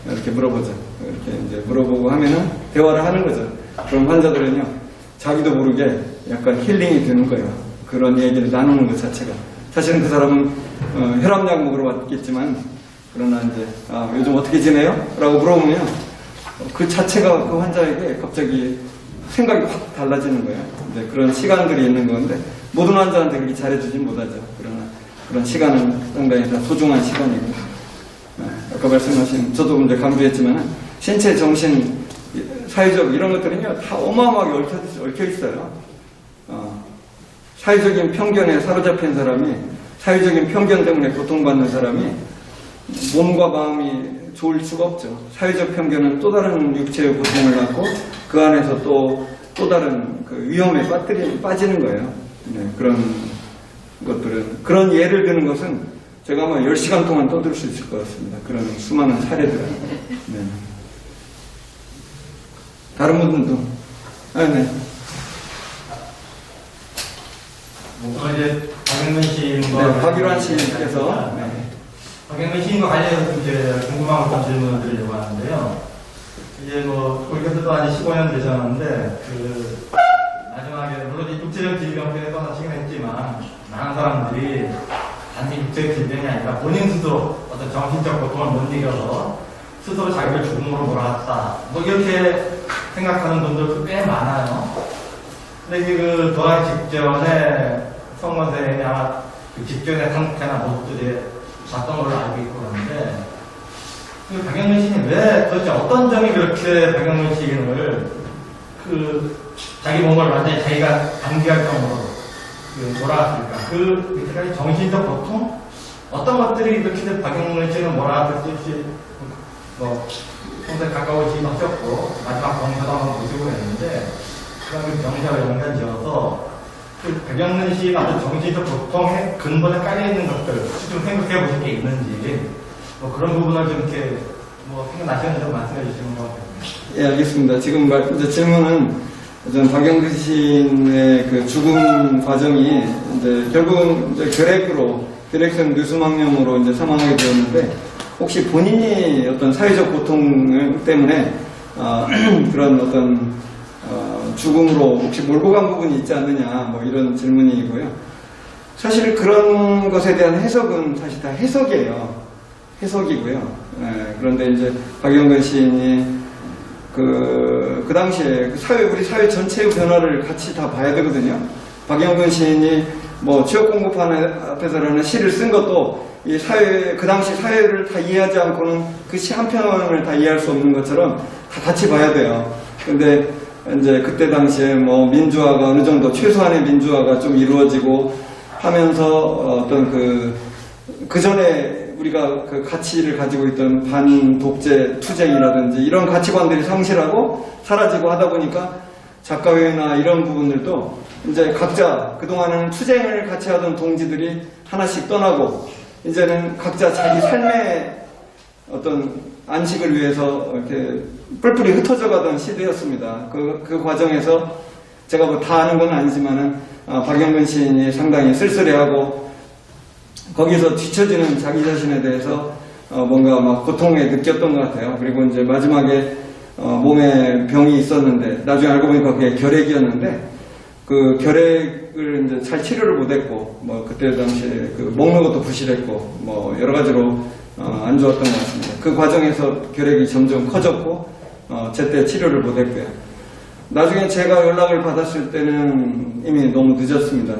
이렇게 물어보죠. 이렇게 이제 물어보고 하면은 대화를 하는 거죠. 그럼 환자들은요, 자기도 모르게 약간 힐링이 되는 거예요. 그런 얘기를 나누는 것 자체가. 사실은 그 사람은 혈압약 먹으러 왔겠지만, 그러나 이제, 요즘 어떻게 지내요? 라고 물어보면 그 자체가 그 환자에게 갑자기 생각이 확 달라지는 거예요. 이제 그런 시간들이 있는 건데, 모든 환자한테 그렇게 잘해주진 못하죠. 그러나 그런 시간은 상당히 다 소중한 시간이고, 아까 말씀하신, 저도 이제 강조했지만, 신체, 정신, 사회적 이런 것들은요, 다 어마어마하게 얽혀 있어요. 사회적인 편견에 사로잡힌 사람이, 사회적인 편견 때문에 고통받는 사람이 몸과 마음이 좋을 수가 없죠. 사회적 편견은 또 다른 육체의 고통을 낳고 그 안에서 또 다른 그 위험에 빠지는 거예요. 네, 그런 것들은, 그런 예를 드는 것은 제가 아마 10시간 동안 떠들 수 있을 것 같습니다. 그런 수많은 사례들은. 네. 다른 분들도. 네. 뭔가 이제 박영근 시인과 네, 박일환 시인께서. 네. 박영근 시인과 관련해서 이제 궁금한 것 질문을 드리려고 하는데요. 이제 뭐 거기서 아직 15년 되셨는데 마지막에 물론 이 육체적 질병에 떠나시긴 했지만 많은 사람들이 단지 육체적 질병이 아니라 본인 스스로 어떤 정신적 고통을 못 이겨서 스스로 자기를 죽음으로 몰아갔다. 뭐 이렇게 생각하는 분들도 꽤 많아요. 근데 그 돌아가기 직전에 성모생이 아마 그 직전의 상태나 모습들이 봤던 걸로 알고 있고 그러는데 그 박영근 시인이 왜 도대체 어떤 점이 그렇게 박영근 시인을 자기 몸을 완전히 자기가 감기할 정도로 몰아갔을까? 그 이때까지 정신적 고통? 어떤 것들이 이렇게 박영근 시인을 몰아갔을지 뭐 평소에 가까워지기도 하셨고 마지막 병사도 한번 모시고 했는데 그 병사와 연관지어서 그 박영근 시인의 어떤 정신적 고통의 근본에 깔려있는 것들 좀 생각해 보실 게 있는지 뭐 그런 부분을 좀 이렇게 뭐 생각나시는지 좀 말씀해 주시는 것 같아요. 예, 알겠습니다. 지금 이제 질문은 전 박영근 시인의 그 죽음 과정이 이제 결국은 이제 결핵성 뇌수막염으로 이제 사망하게 되었는데 혹시 본인이 어떤 사회적 고통 때문에 그런 어떤 죽음으로 혹시 몰고 간 부분이 있지 않느냐 뭐 이런 질문이고요. 사실 그런 것에 대한 해석은 사실 다 해석이고요. 그런데 이제 박영근 시인이 그 당시에 우리 사회 전체의 변화를 같이 다 봐야 되거든요. 박영근 시인이 뭐 지역 공급판 앞에서라는 시를 쓴 것도 이 그 당시 사회를 다 이해하지 않고는 그 시 한 편을 다 이해할 수 없는 것처럼 다 같이 봐야 돼요. 근데 이제 그때 당시에 뭐 민주화가 어느 정도 최소한의 민주화가 좀 이루어지고 하면서 어떤 그 전에 우리가 그 가치를 가지고 있던 반독재 투쟁이라든지 이런 가치관들이 상실하고 사라지고 하다 보니까 작가회나 이런 부분들도 이제 각자 그동안은 투쟁을 같이 하던 동지들이 하나씩 떠나고 이제는 각자 자기 삶의 어떤 안식을 위해서 이렇게 뿔뿔이 흩어져 가던 시대였습니다. 그 과정에서 제가 뭐 다 아는 건 아니지만은 박영근 시인이 상당히 쓸쓸해하고 거기서 뒤처지는 자기 자신에 대해서 뭔가 막 고통에 느꼈던 것 같아요. 그리고 이제 마지막에 몸에 병이 있었는데 나중에 알고 보니까 그게 결핵이었는데 그 결핵을 이제 잘 치료를 못했고 뭐 그때 당시에 그 먹는 것도 부실했고 뭐 여러 가지로 안 좋았던 것 같습니다. 그 과정에서 결핵이 점점 커졌고 제때 치료를 못했고요. 나중에 제가 연락을 받았을 때는 이미 너무 늦었습니다.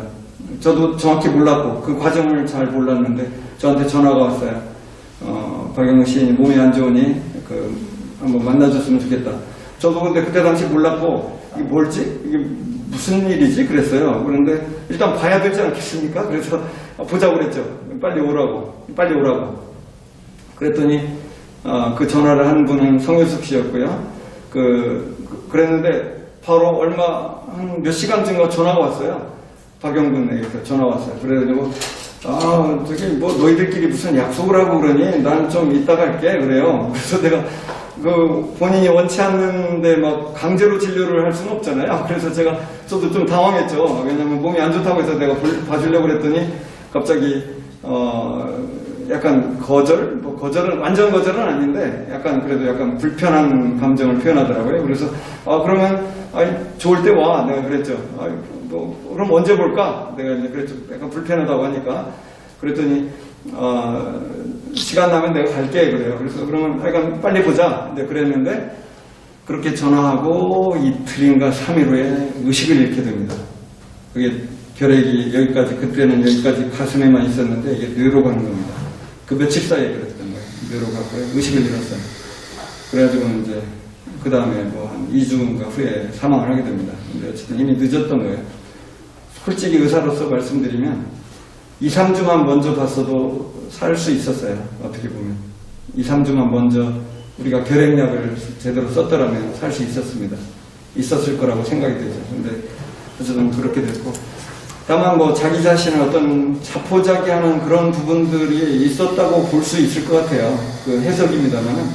저도 정확히 몰랐고 그 과정을 잘 몰랐는데 저한테 전화가 왔어요. 박영근 시인이 몸이 안 좋으니 한번 만나줬으면 좋겠다. 저도 근데 그때 당시 몰랐고 이게 뭘지? 이게 무슨 일이지? 그랬어요. 그런데 일단 봐야 되지 않겠습니까? 그래서 보자고 그랬죠. 빨리 오라고. 그랬더니 그 전화를 한 분은 성효숙 씨였고요. 그랬는데 바로 한 몇 시간쯤 전화가 왔어요. 박영근에게서 전화 왔어요. 그래가지고 저기 뭐 너희들끼리 무슨 약속을 하고 그러니 난 좀 이따 갈게 그래요. 그래서 내가 그 본인이 원치 않는데 막 강제로 진료를 할 수는 없잖아요. 그래서 저도 좀 당황했죠. 왜냐면 몸이 안 좋다고 해서 내가 봐주려고 그랬더니 갑자기 약간 거절은 완전 거절은 아닌데 약간 그래도 약간 불편한 감정을 표현하더라고요. 그래서 그러면 좋을 때 와 내가 그랬죠. 너 그럼 언제 볼까? 내가 이제 그랬죠. 약간 불편하다고 하니까 그랬더니 시간 나면 내가 갈게 그래요. 그래서 그러면 약간 빨리 보자. 네, 그랬는데 그렇게 전화하고 이틀인가 3일 후에 의식을 잃게 됩니다. 그게 결핵이 여기까지 그때는 여기까지 가슴에만 있었는데 이게 뇌로 가는 겁니다. 그 며칠 사이에 그랬던 거예요. 뇌로 갔고요. 의식을 잃었어요. 그래가지고 이제 그 다음에 뭐 한 2주인가 후에 사망을 하게 됩니다. 근데 어쨌든 이미 늦었던 거예요. 솔직히 의사로서 말씀드리면 2, 3주만 먼저 봤어도 살 수 있었어요. 어떻게 보면 2, 3주만 먼저 우리가 결핵약을 제대로 썼더라면 살 수 있었습니다. 있었을 거라고 생각이 되죠. 근데 어쨌든 그렇게 됐고 다만 뭐 자기 자신을 어떤 자포자기하는 그런 부분들이 있었다고 볼 수 있을 것 같아요. 그 해석입니다만은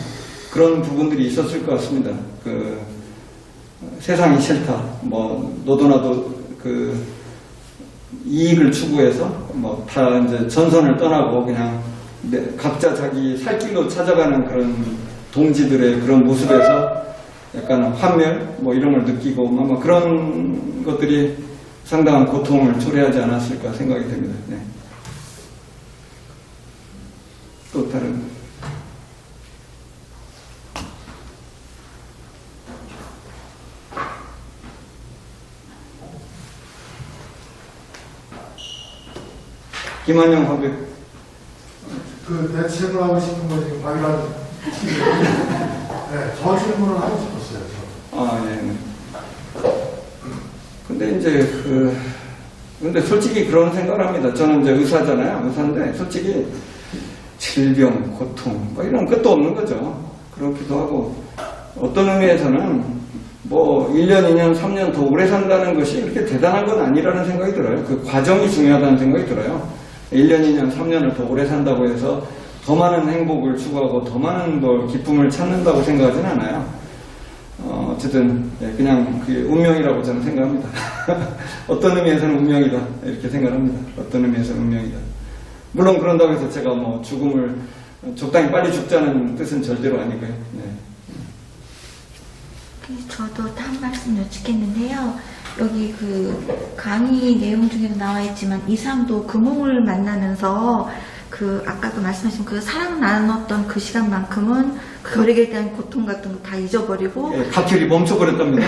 그런 부분들이 있었을 것 같습니다. 그 세상이 싫다. 뭐 너도 나도 그 이익을 추구해서 뭐 다 이제 전선을 떠나고 그냥 각자 자기 살 길로 찾아가는 그런 동지들의 그런 모습에서 약간 환멸 뭐 이런 걸 느끼고 아마 그런 것들이 상당한 고통을 초래하지 않았을까 생각이 됩니다. 네. 또 다른 김한영 화백. 내 질문하고 싶은 거 지금 박일환 네, 저 질문을 하고 싶었어요. 예. 근데 이제 근데 솔직히 그런 생각을 합니다. 저는 이제 의사잖아요. 의사인데 솔직히 질병, 고통 뭐 이런 끝도 없는 거죠. 그렇기도 하고 어떤 의미에서는 뭐 1년, 2년, 3년 더 오래 산다는 것이 이렇게 대단한 건 아니라는 생각이 들어요. 그 과정이 중요하다는 생각이 들어요. 1년, 2년, 3년을 더 오래 산다고 해서 더 많은 행복을 추구하고 더 많은 뭐 기쁨을 찾는다고 생각하진 않아요. 어쨌든 그냥 그게 운명이라고 저는 생각합니다. 어떤 의미에서는 운명이다 이렇게 생각합니다. 어떤 의미에서는 운명이다. 물론 그런다고 해서 제가 뭐 죽음을 적당히 빨리 죽자는 뜻은 절대로 아니고요. 네. 저도 한 말씀 여쭙겠는데요. 여기 그 강의 내용 중에도 나와 있지만 이상도 금홍을 만나면서 그 아까도 말씀하신 그 사랑 나눴던 그 시간만큼은 결핵에 대한 고통 같은 거 다 잊어버리고 갑자기 멈춰버렸답니다.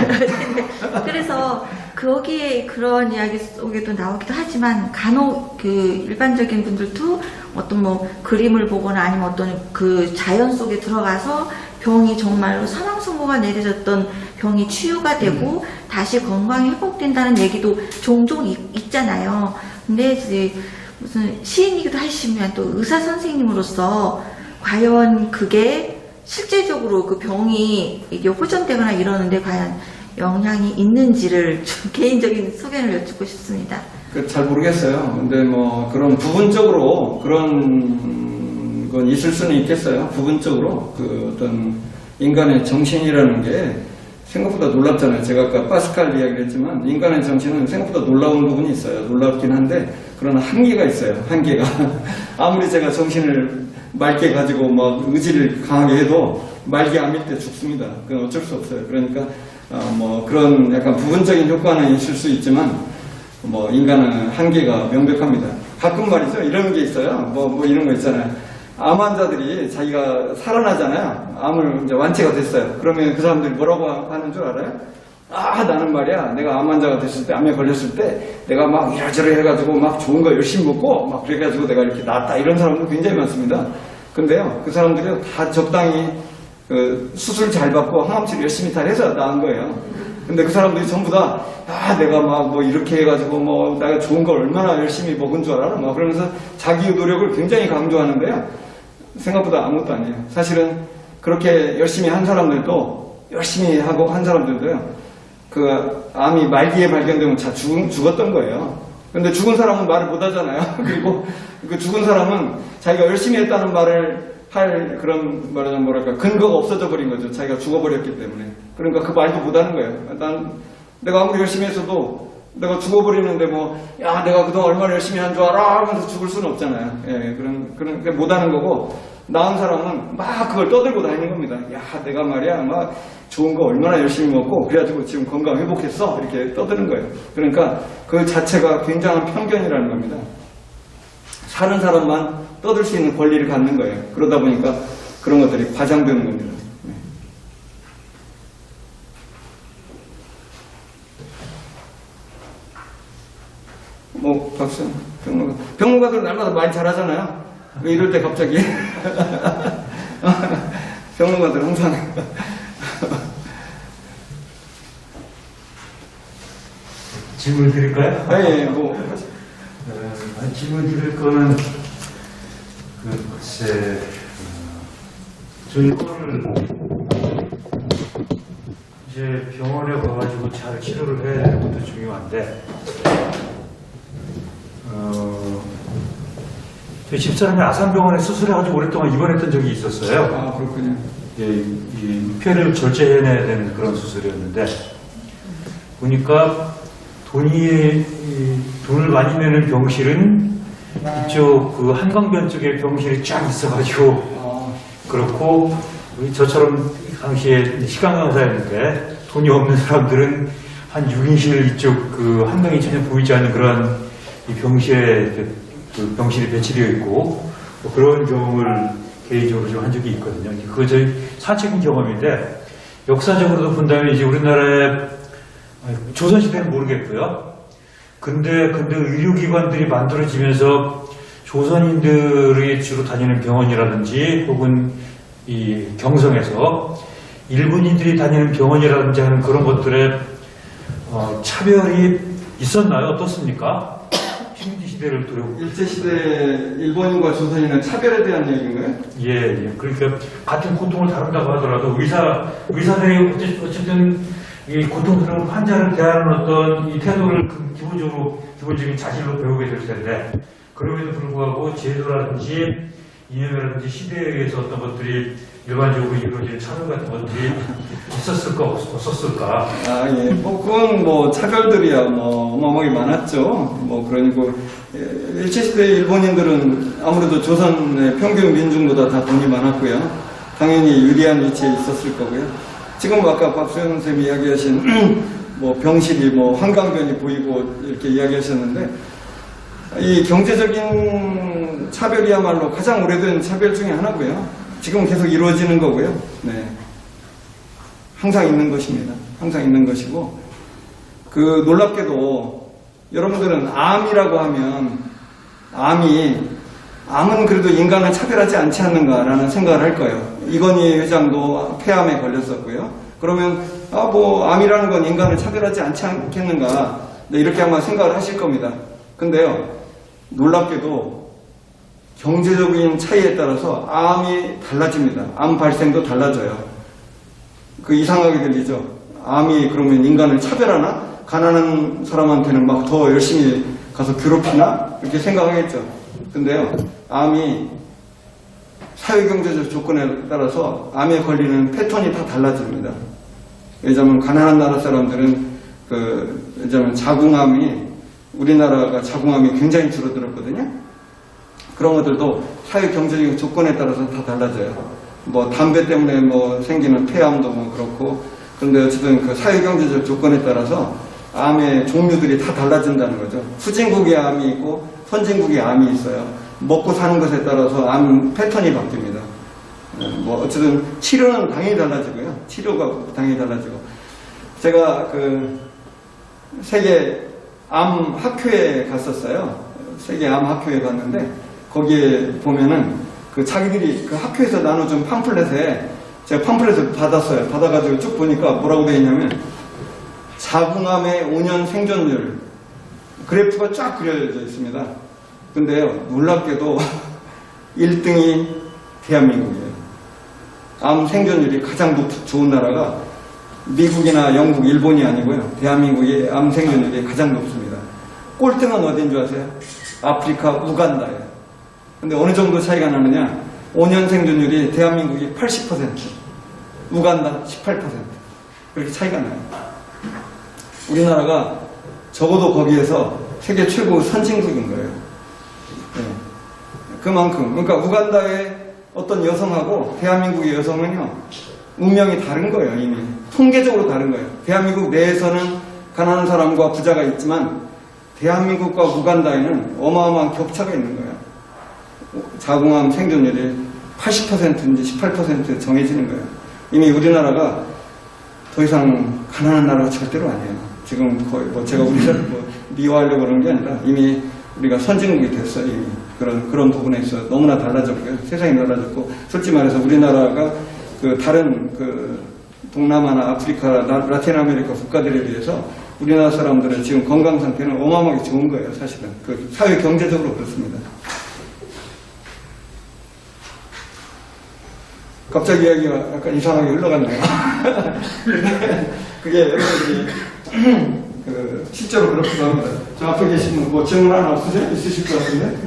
그래서 거기에 그런 이야기 속에도 나오기도 하지만 간혹 그 일반적인 분들도 어떤 뭐 그림을 보거나 아니면 어떤 그 자연 속에 들어가서 병이 정말로 사망 선고가 내려졌던 병이 치유가 되고 다시 건강이 회복된다는 얘기도 종종 있잖아요. 근데 이제 무슨 시인이기도 하시면 또 의사 선생님으로서 과연 그게 실제적으로 그 병이 이게 호전되거나 이러는데 과연 영향이 있는지를 좀 개인적인 소견을 여쭙고 싶습니다. 잘 모르겠어요. 근데 뭐 그런 부분적으로 그런 건 있을 수는 있겠어요. 부분적으로 그 어떤 인간의 정신이라는 게 생각보다 놀랍잖아요. 제가 아까 파스칼 이야기를 했지만 인간의 정신은 생각보다 놀라운 부분이 있어요. 놀랍긴 한데 그러나 한계가 있어요. 한계가. 아무리 제가 정신을 맑게 가지고 막 의지를 강하게 해도 말기 암일 때 죽습니다. 그건 어쩔 수 없어요. 그러니까 뭐 그런 약간 부분적인 효과는 있을 수 있지만 뭐 인간은 한계가 명백합니다. 가끔 말이죠. 이런 게 있어요. 뭐 이런 거 있잖아요. 암 환자들이 자기가 살아나잖아요. 암을 이제 완치가 됐어요. 그러면 그 사람들이 뭐라고 하는 줄 알아요? 나는 말이야, 내가 암 환자가 됐을 때, 암에 걸렸을 때, 내가 막 이러저러 해가지고 막 좋은 거 열심히 먹고, 막 그래가지고 내가 이렇게 낫다. 이런 사람들 굉장히 많습니다. 근데요, 그 사람들이 다 적당히 수술 잘 받고 항암치료 열심히 다 해서 나은 거예요. 근데 그 사람들이 전부 다, 내가 막 뭐 이렇게 해가지고 뭐 내가 좋은 걸 얼마나 열심히 먹은 줄 알아? 막 그러면서 자기 노력을 굉장히 강조하는데요. 생각보다 아무것도 아니에요. 사실은 그렇게 열심히 한 사람들도, 열심히 하고 한 사람들도요, 그 암이 말기에 발견되면 다 죽었던 거예요. 근데 죽은 사람은 말을 못 하잖아요. 그리고 그 죽은 사람은 자기가 열심히 했다는 말을 할 그런 말하자면 뭐랄까 근거가 없어져 버린 거죠. 자기가 죽어버렸기 때문에. 그러니까 그 말도 못하는 거예요. 내가 아무리 열심히 했어도 내가 죽어버리는데 뭐 야 내가 그동안 얼마나 열심히 한 줄 알아 하면서 죽을 수는 없잖아요. 예, 그런 게 못하는 거고 나은 사람은 막 그걸 떠들고 다니는 겁니다. 야 내가 말이야 막 좋은 거 얼마나 열심히 먹고 그래가지고 지금 건강 회복했어 이렇게 떠드는 거예요. 그러니까 그 자체가 굉장한 편견이라는 겁니다. 사는 사람만 떠들 수 있는 권리를 갖는 거예요. 그러다 보니까 그런 것들이 과장되는 겁니다. 네. 뭐 박수 병문가들 날마다 말 잘하잖아요. 왜 이럴 때 갑자기 병문가들 항상 질문 드릴까요? 예, 뭐 질문 드릴 거는 글쎄 저희 거를 이제 병원에 가가지고 잘 치료를 해야 되는 것도 중요한데 저희 집사람이 아산병원에 수술해가지고 오랫동안 입원했던 적이 있었어요. 아 그렇군요. 이 폐를 절제해내야 되는 그런 수술이었는데 보니까 돈을 많이 내는 병실은 이쪽 그 한강변 쪽에 병실이 쫙 있어가지고 그렇고 저처럼 당시에 시간 강사였는데 돈이 없는 사람들은 한 6인실 이쪽 그 한강이 전혀 보이지 않는 그런 이 병실에 그 병실이 배치되어 있고 뭐 그런 경험을 개인적으로 좀 한 적이 있거든요. 그거 저희 사적인 경험인데 역사적으로도 본다면 이제 우리나라의 조선시대는 모르겠고요. 근데 의료기관들이 만들어지면서 조선인들이 주로 다니는 병원이라든지 혹은 이 경성에서 일본인들이 다니는 병원이라든지 하는 그런 것들에 차별이 있었나요? 어떻습니까? 식민지시대를 두려고. 일제시대 일본인과 조선인은 차별에 대한 얘기인가요? 예. 그러니까 같은 고통을 다룬다고 하더라도 의사들이 어쨌든 이 고통스러운 환자를 대하는 어떤 이 태도를 기본적인 자질로 배우게 될 텐데 그럼에도 불구하고 제도라든지 이념이라든지 시대에 의해서 어떤 것들이 일반적으로 이루어지는 차별 같은 것들이 있었을까 없었을까? 아 예, 뭐 그건 뭐 차별들이야 뭐 어마어마하게 많았죠. 뭐 그러니까 일제시대 일본인들은 아무래도 조선의 평균 민중보다 다 돈이 많았고요. 당연히 유리한 위치에 있었을 거고요. 지금 아까 박수영 선생님이 이야기하신 뭐 병실이 뭐 한강변이 보이고 이렇게 이야기하셨는데 이 경제적인 차별이야말로 가장 오래된 차별 중에 하나고요. 지금 계속 이루어지는 거고요. 네. 항상 있는 것입니다. 항상 있는 것이고 그 놀랍게도 여러분들은 암이라고 하면 암은 그래도 인간을 차별하지 않지 않는가라는 생각을 할 거예요. 이건희 회장도 폐암에 걸렸었고요. 그러면 뭐 암이라는 건 인간을 차별하지 않지 않겠는가 네, 이렇게 아마 생각을 하실 겁니다. 근데요 놀랍게도 경제적인 차이에 따라서 암이 달라집니다. 암 발생도 달라져요. 그 이상하게 들리죠. 암이 그러면 인간을 차별하나? 가난한 사람한테는 막 더 열심히 가서 괴롭히나? 이렇게 생각하겠죠. 근데요 암이 사회경제적 조건에 따라서 암에 걸리는 패턴이 다 달라집니다. 예를 가난한 나라 사람들은 예를 우리나라가 자궁암이 굉장히 줄어들었거든요. 그런 것들도 사회경제적인 조건에 따라서 다 달라져요. 뭐 담배 때문에 뭐 생기는 폐암도 뭐 그렇고 그런데 어쨌든 그 사회경제적 조건에 따라서 암의 종류들이 다 달라진다는 거죠. 후진국의 암이 있고 선진국의 암이 있어요. 먹고 사는 것에 따라서 암 패턴이 바뀝니다. 뭐 어쨌든 치료는 당연히 달라지고요. 치료가 당연히 달라지고 제가 그 세계 암 학회에 갔었어요. 세계 암 학회에 갔는데 거기에 보면은 그 자기들이 그 학교에서 나눠준 팜플렛에 제가 팜플렛을 받았어요. 받아가지고 쭉 보니까 뭐라고 되어 있냐면 자궁암의 5년 생존율 그래프가 쫙 그려져 있습니다. 근데요 놀랍게도 1등이 대한민국이에요. 암 생존율이 가장 좋은 나라가 미국이나 영국, 일본이 아니고요. 대한민국의 암 생존율이 가장 높습니다. 꼴등은 어딘 줄 아세요? 아프리카 우간다예요. 근데 어느 정도 차이가 나느냐? 5년 생존율이 대한민국이 80%, 우간다 18%. 그렇게 차이가 나요. 우리나라가 적어도 거기에서 세계 최고 선진국인 거예요. 네. 그만큼, 그러니까 우간다의 어떤 여성하고 대한민국의 여성은요, 운명이 다른 거예요, 이미. 통계적으로 다른 거예요. 대한민국 내에서는 가난한 사람과 부자가 있지만, 대한민국과 우간다에는 어마어마한 격차가 있는 거예요. 자궁암 생존율이 80%인지 18% 정해지는 거예요. 이미 우리나라가 더 이상 가난한 나라가 절대로 아니에요. 지금 거의 뭐 제가 우리나라 미화하려고 그러는 게 아니라 이미 우리가 선진국이 됐어요. 이미 그런 부분에 있어 너무나 달라졌고요. 세상이 달라졌고, 솔직히 말해서 우리나라가 그 다른 그 동남아나 아프리카, 라틴 아메리카 국가들에 비해서 우리나라 사람들은 지금 건강 상태는 어마어마하게 좋은 거예요. 사실은 그 사회 경제적으로 그렇습니다. 갑자기 이야기가 약간 이상하게 흘러갔네요. 그게 여러분들이 그 실제로 그렇기도 합니다. 저 앞에 계신 분 뭐 질문 하나 없으세요? 있으실 것 같은데?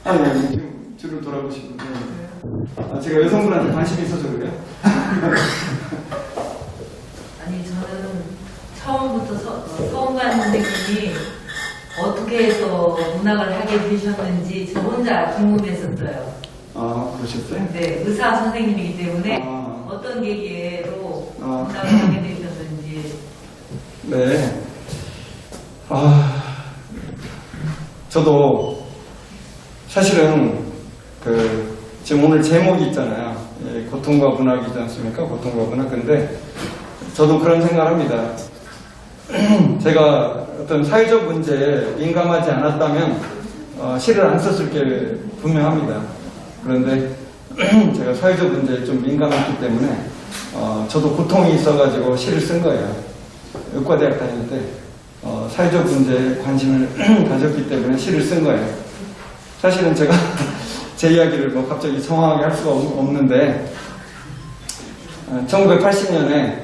아니, 지금 줄을 돌아보시고. 아, 제가 여성분한테 관심이 있어서 그래요? 아니, 저는 처음부터 서운관 선생님이 어떻게 해서 문학을 하게 되셨는지 저 혼자 궁금했었어요. 아, 그러셨어요? 네, 의사 선생님이기 때문에 아. 어떤 계기로 아. 문학을 하게 되셨는지. 네. 아, 저도 사실은 지금 오늘 제목이 있잖아요. 예, 고통과 문학이지 않습니까? 고통과 문학. 근데 저도 그런 생각을 합니다. 제가 어떤 사회적 문제에 민감하지 않았다면 시를 안 썼을 게 분명합니다. 그런데 제가 사회적 문제에 좀 민감했기 때문에 저도 고통이 있어가지고 시를 쓴 거예요. 의과대학 다닐 때 사회적 문제에 관심을 가졌기 때문에 시를 쓴 거예요. 사실은 제가 제 이야기를 뭐 갑자기 정확하게 할 수가 없는데 1980년에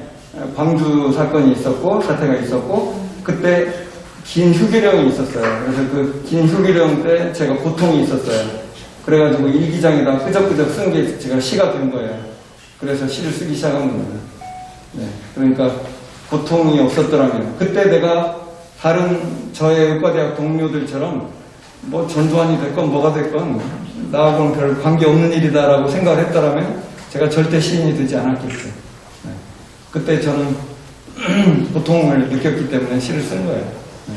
광주 사건이 있었고 사태가 있었고 그때 긴 휴교령이 있었어요. 그래서 그 긴 휴교령 때 제가 고통이 있었어요. 그래가지고 일기장에다 끄적끄적 쓴 게 제가 시가 된 거예요. 그래서 시를 쓰기 시작한 겁니다. 네, 그러니까 고통이 없었더라면 그때 내가 다른 저의 의과대학 동료들처럼 뭐 전두환이 됐건 뭐가 됐건 나하고는 별 관계없는 일이다라고 생각을 했더라면 제가 절대 시인이 되지 않았겠죠. 네. 그때 저는 고통을 느꼈기 때문에 시를 쓴 거예요. 네.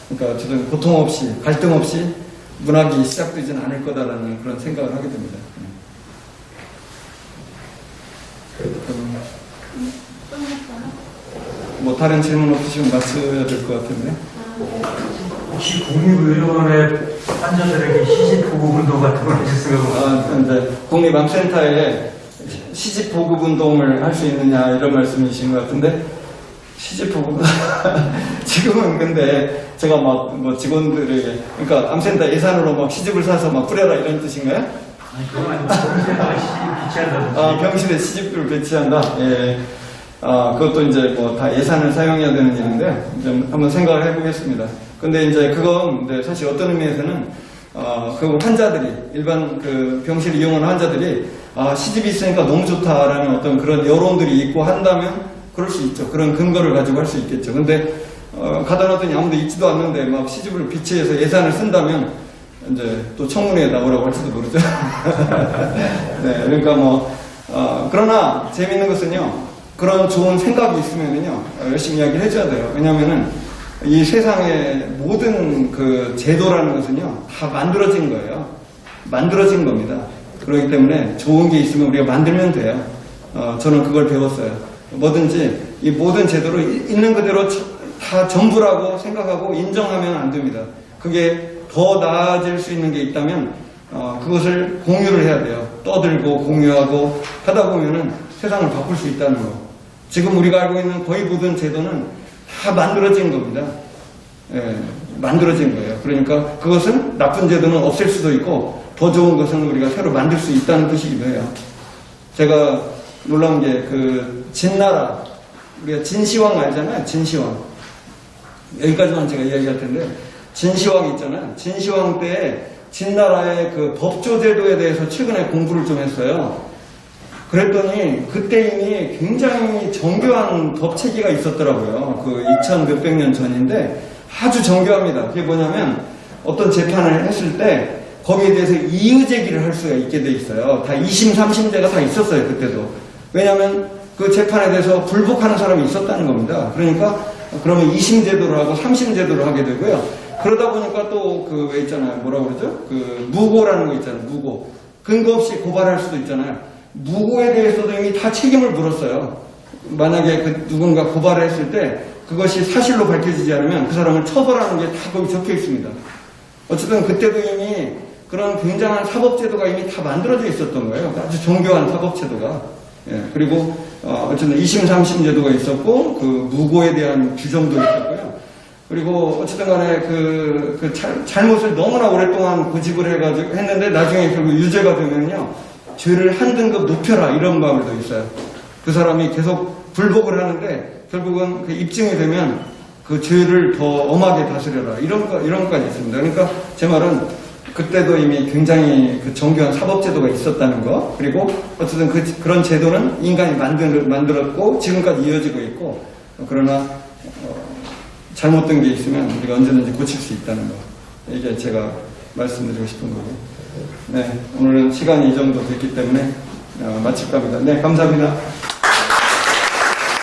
그러니까 어쨌든 고통 없이 갈등 없이 문학이 시작되지는 않을 거다라는 그런 생각을 하게 됩니다. 뭐 다른 질문 없으시면 마쳐야 될 것 같은데. 혹시 국립의료원의 환자들에게 시집 보급 운동 같은 걸 하셨어요? 이제 국립암센터에 시집 보급 운동을 할 수 있느냐 이런 말씀이신 것 같은데 시집 보급 지금은 근데 제가 막 뭐 직원들에게 그러니까 암센터 예산으로 막 시집을 사서 막 뿌려라 이런 뜻인가요? 아니, 그건 아니고 병실에다가 시집 비치한다든지. 아, 병실에 시집을 배치한다. 예. 그것도 이제 뭐 다 예산을 사용해야 되는 일인데 좀 한번 생각을 해보겠습니다. 근데 이제 그건 근데 사실 어떤 의미에서는 그 환자들이 일반 그 병실 이용하는 환자들이 시집이 있으니까 너무 좋다라는 어떤 그런 여론들이 있고 한다면 그럴 수 있죠. 그런 근거를 가지고 할 수 있겠죠. 근데 가다 놨더니 아무도 있지도 않는데 막 시집을 비치해서 예산을 쓴다면 이제 또 청문회에 나오라고 할지도 모르죠. 네, 그러니까 뭐 그러나 재밌는 것은요. 그런 좋은 생각이 있으면요 열심히 이야기를 해줘야 돼요. 왜냐하면은 이 세상의 모든 그 제도라는 것은요 다 만들어진 거예요. 만들어진 겁니다. 그렇기 때문에 좋은 게 있으면 우리가 만들면 돼요. 저는 그걸 배웠어요. 뭐든지 이 모든 제도를 있는 그대로 다 전부라고 생각하고 인정하면 안 됩니다. 그게 더 나아질 수 있는 게 있다면 그것을 공유를 해야 돼요. 떠들고 공유하고 하다 보면은 세상을 바꿀 수 있다는 거. 지금 우리가 알고 있는 거의 모든 제도는 다 만들어진 겁니다. 예, 만들어진 거예요. 그러니까 그것은 나쁜 제도는 없앨 수도 있고 더 좋은 것은 우리가 새로 만들 수 있다는 뜻이기도 해요. 제가 놀라운 게 그 진나라 우리가 진시황 알잖아요. 진시황 여기까지만 제가 이야기할 텐데 진시황 있잖아요. 진시황 때 진나라의 그 법조제도에 대해서 최근에 공부를 좀 했어요. 그랬더니 그때 이미 굉장히 정교한 법체계가 있었더라고요. 그 2000 몇백 년 전인데 아주 정교합니다. 그게 뭐냐면 어떤 재판을 했을 때 거기에 대해서 이의제기를 할 수가 있게 돼 있어요. 다 2심, 3심제가 다 있었어요, 그때도. 왜냐하면 그 재판에 대해서 불복하는 사람이 있었다는 겁니다. 그러니까 그러면 2심 제도로 하고 3심 제도로 하게 되고요. 그러다 보니까 또 그 왜 있잖아요. 뭐라 그러죠? 그 무고라는 거 있잖아요. 무고. 근거 없이 고발할 수도 있잖아요. 무고에 대해서도 이미 다 책임을 물었어요. 만약에 그 누군가 고발을 했을 때 그것이 사실로 밝혀지지 않으면 그 사람을 처벌하는 게 다 거기 적혀 있습니다. 어쨌든 그때도 이미 그런 굉장한 사법제도가 이미 다 만들어져 있었던 거예요. 아주 정교한 사법제도가. 예, 그리고 어쨌든 2심, 3심 제도가 있었고 그 무고에 대한 규정도 있었고요. 그리고 어쨌든 간에 잘못을 너무나 오랫동안 고집을 해가지고 했는데 나중에 결국 유죄가 되면요. 죄를 한 등급 높여라 이런 마음도 있어요. 그 사람이 계속 불복을 하는데 결국은 그 입증이 되면 그 죄를 더 엄하게 다스려라 이런 것까지 있습니다. 그러니까 제 말은 그때도 이미 굉장히 그 정교한 사법제도가 있었다는 거, 그리고 어쨌든 그런 제도는 인간이 만들었고 지금까지 이어지고 있고, 그러나 잘못된 게 있으면 우리가 언제든지 고칠 수 있다는 거, 이게 제가 말씀드리고 싶은 거고. 네, 오늘은 시간이 이 정도 됐기 때문에 마칠까 합니다. 네, 감사합니다.